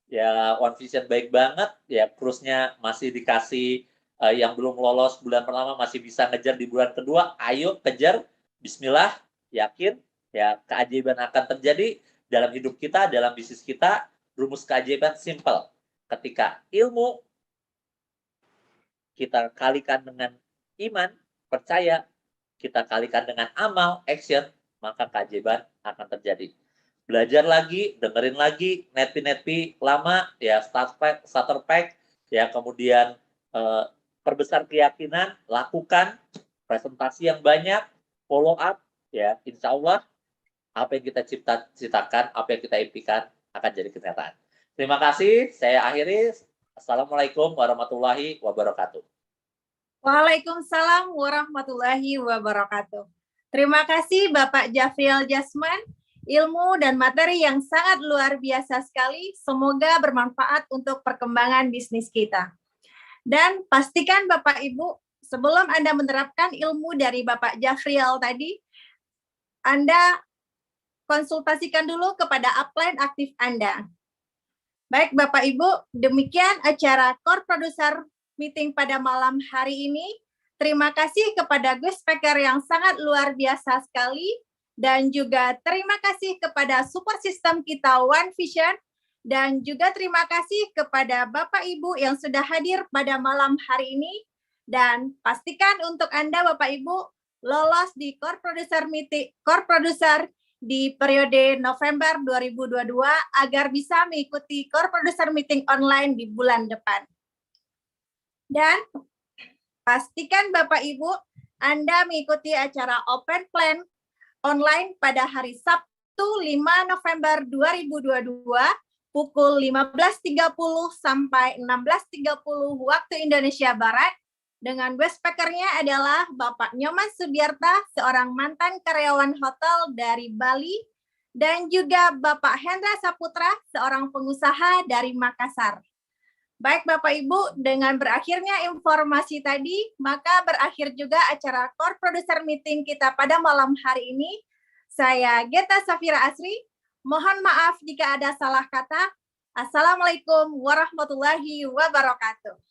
Ya, One Vision baik banget. Ya, cruise-nya masih dikasih yang belum lolos bulan pertama masih bisa ngejar di bulan kedua. Ayo kejar. Bismillah, yakin ya keajaiban akan terjadi dalam hidup kita, dalam bisnis kita. Rumus keajaiban simple. Ketika ilmu kita kalikan dengan iman, percaya, kita kalikan dengan amal, action, maka keajaiban akan terjadi. Belajar lagi, dengerin lagi, netpi lama, ya starter pack, ya kemudian perbesar keyakinan, lakukan presentasi yang banyak, follow up, ya insya Allah apa yang kita ciptakan, apa yang kita impikan akan jadi kenyataan. Terima kasih, saya akhiri. Assalamualaikum warahmatullahi wabarakatuh. Waalaikumsalam warahmatullahi wabarakatuh. Terima kasih Bapak Jafriel Jasman, ilmu dan materi yang sangat luar biasa sekali. Semoga bermanfaat untuk perkembangan bisnis kita. Dan pastikan Bapak Ibu, sebelum Anda menerapkan ilmu dari Bapak Jafriel tadi, Anda konsultasikan dulu kepada upline aktif Anda. Baik Bapak Ibu, demikian acara Core Producer Meeting pada malam hari ini. Terima kasih kepada guest speaker yang sangat luar biasa sekali, dan juga terima kasih kepada support system kita One Vision, dan juga terima kasih kepada Bapak Ibu yang sudah hadir pada malam hari ini, dan pastikan untuk Anda Bapak Ibu lolos di Core Producer Meeting, Core Producer di periode November 2022 agar bisa mengikuti Core Producer Meeting online di bulan depan. Dan pastikan Bapak Ibu Anda mengikuti acara Open Plan online pada hari Sabtu 5 November 2022 pukul 15.30 sampai 16.30 waktu Indonesia Barat, dengan guest speaker-nya adalah Bapak Nyoman Subiarta, seorang mantan karyawan hotel dari Bali, dan juga Bapak Hendra Saputra, seorang pengusaha dari Makassar. Baik Bapak Ibu, dengan berakhirnya informasi tadi, maka berakhir juga acara Core Producer Meeting kita pada malam hari ini. Saya Geta Safira Asri, mohon maaf jika ada salah kata. Assalamualaikum warahmatullahi wabarakatuh.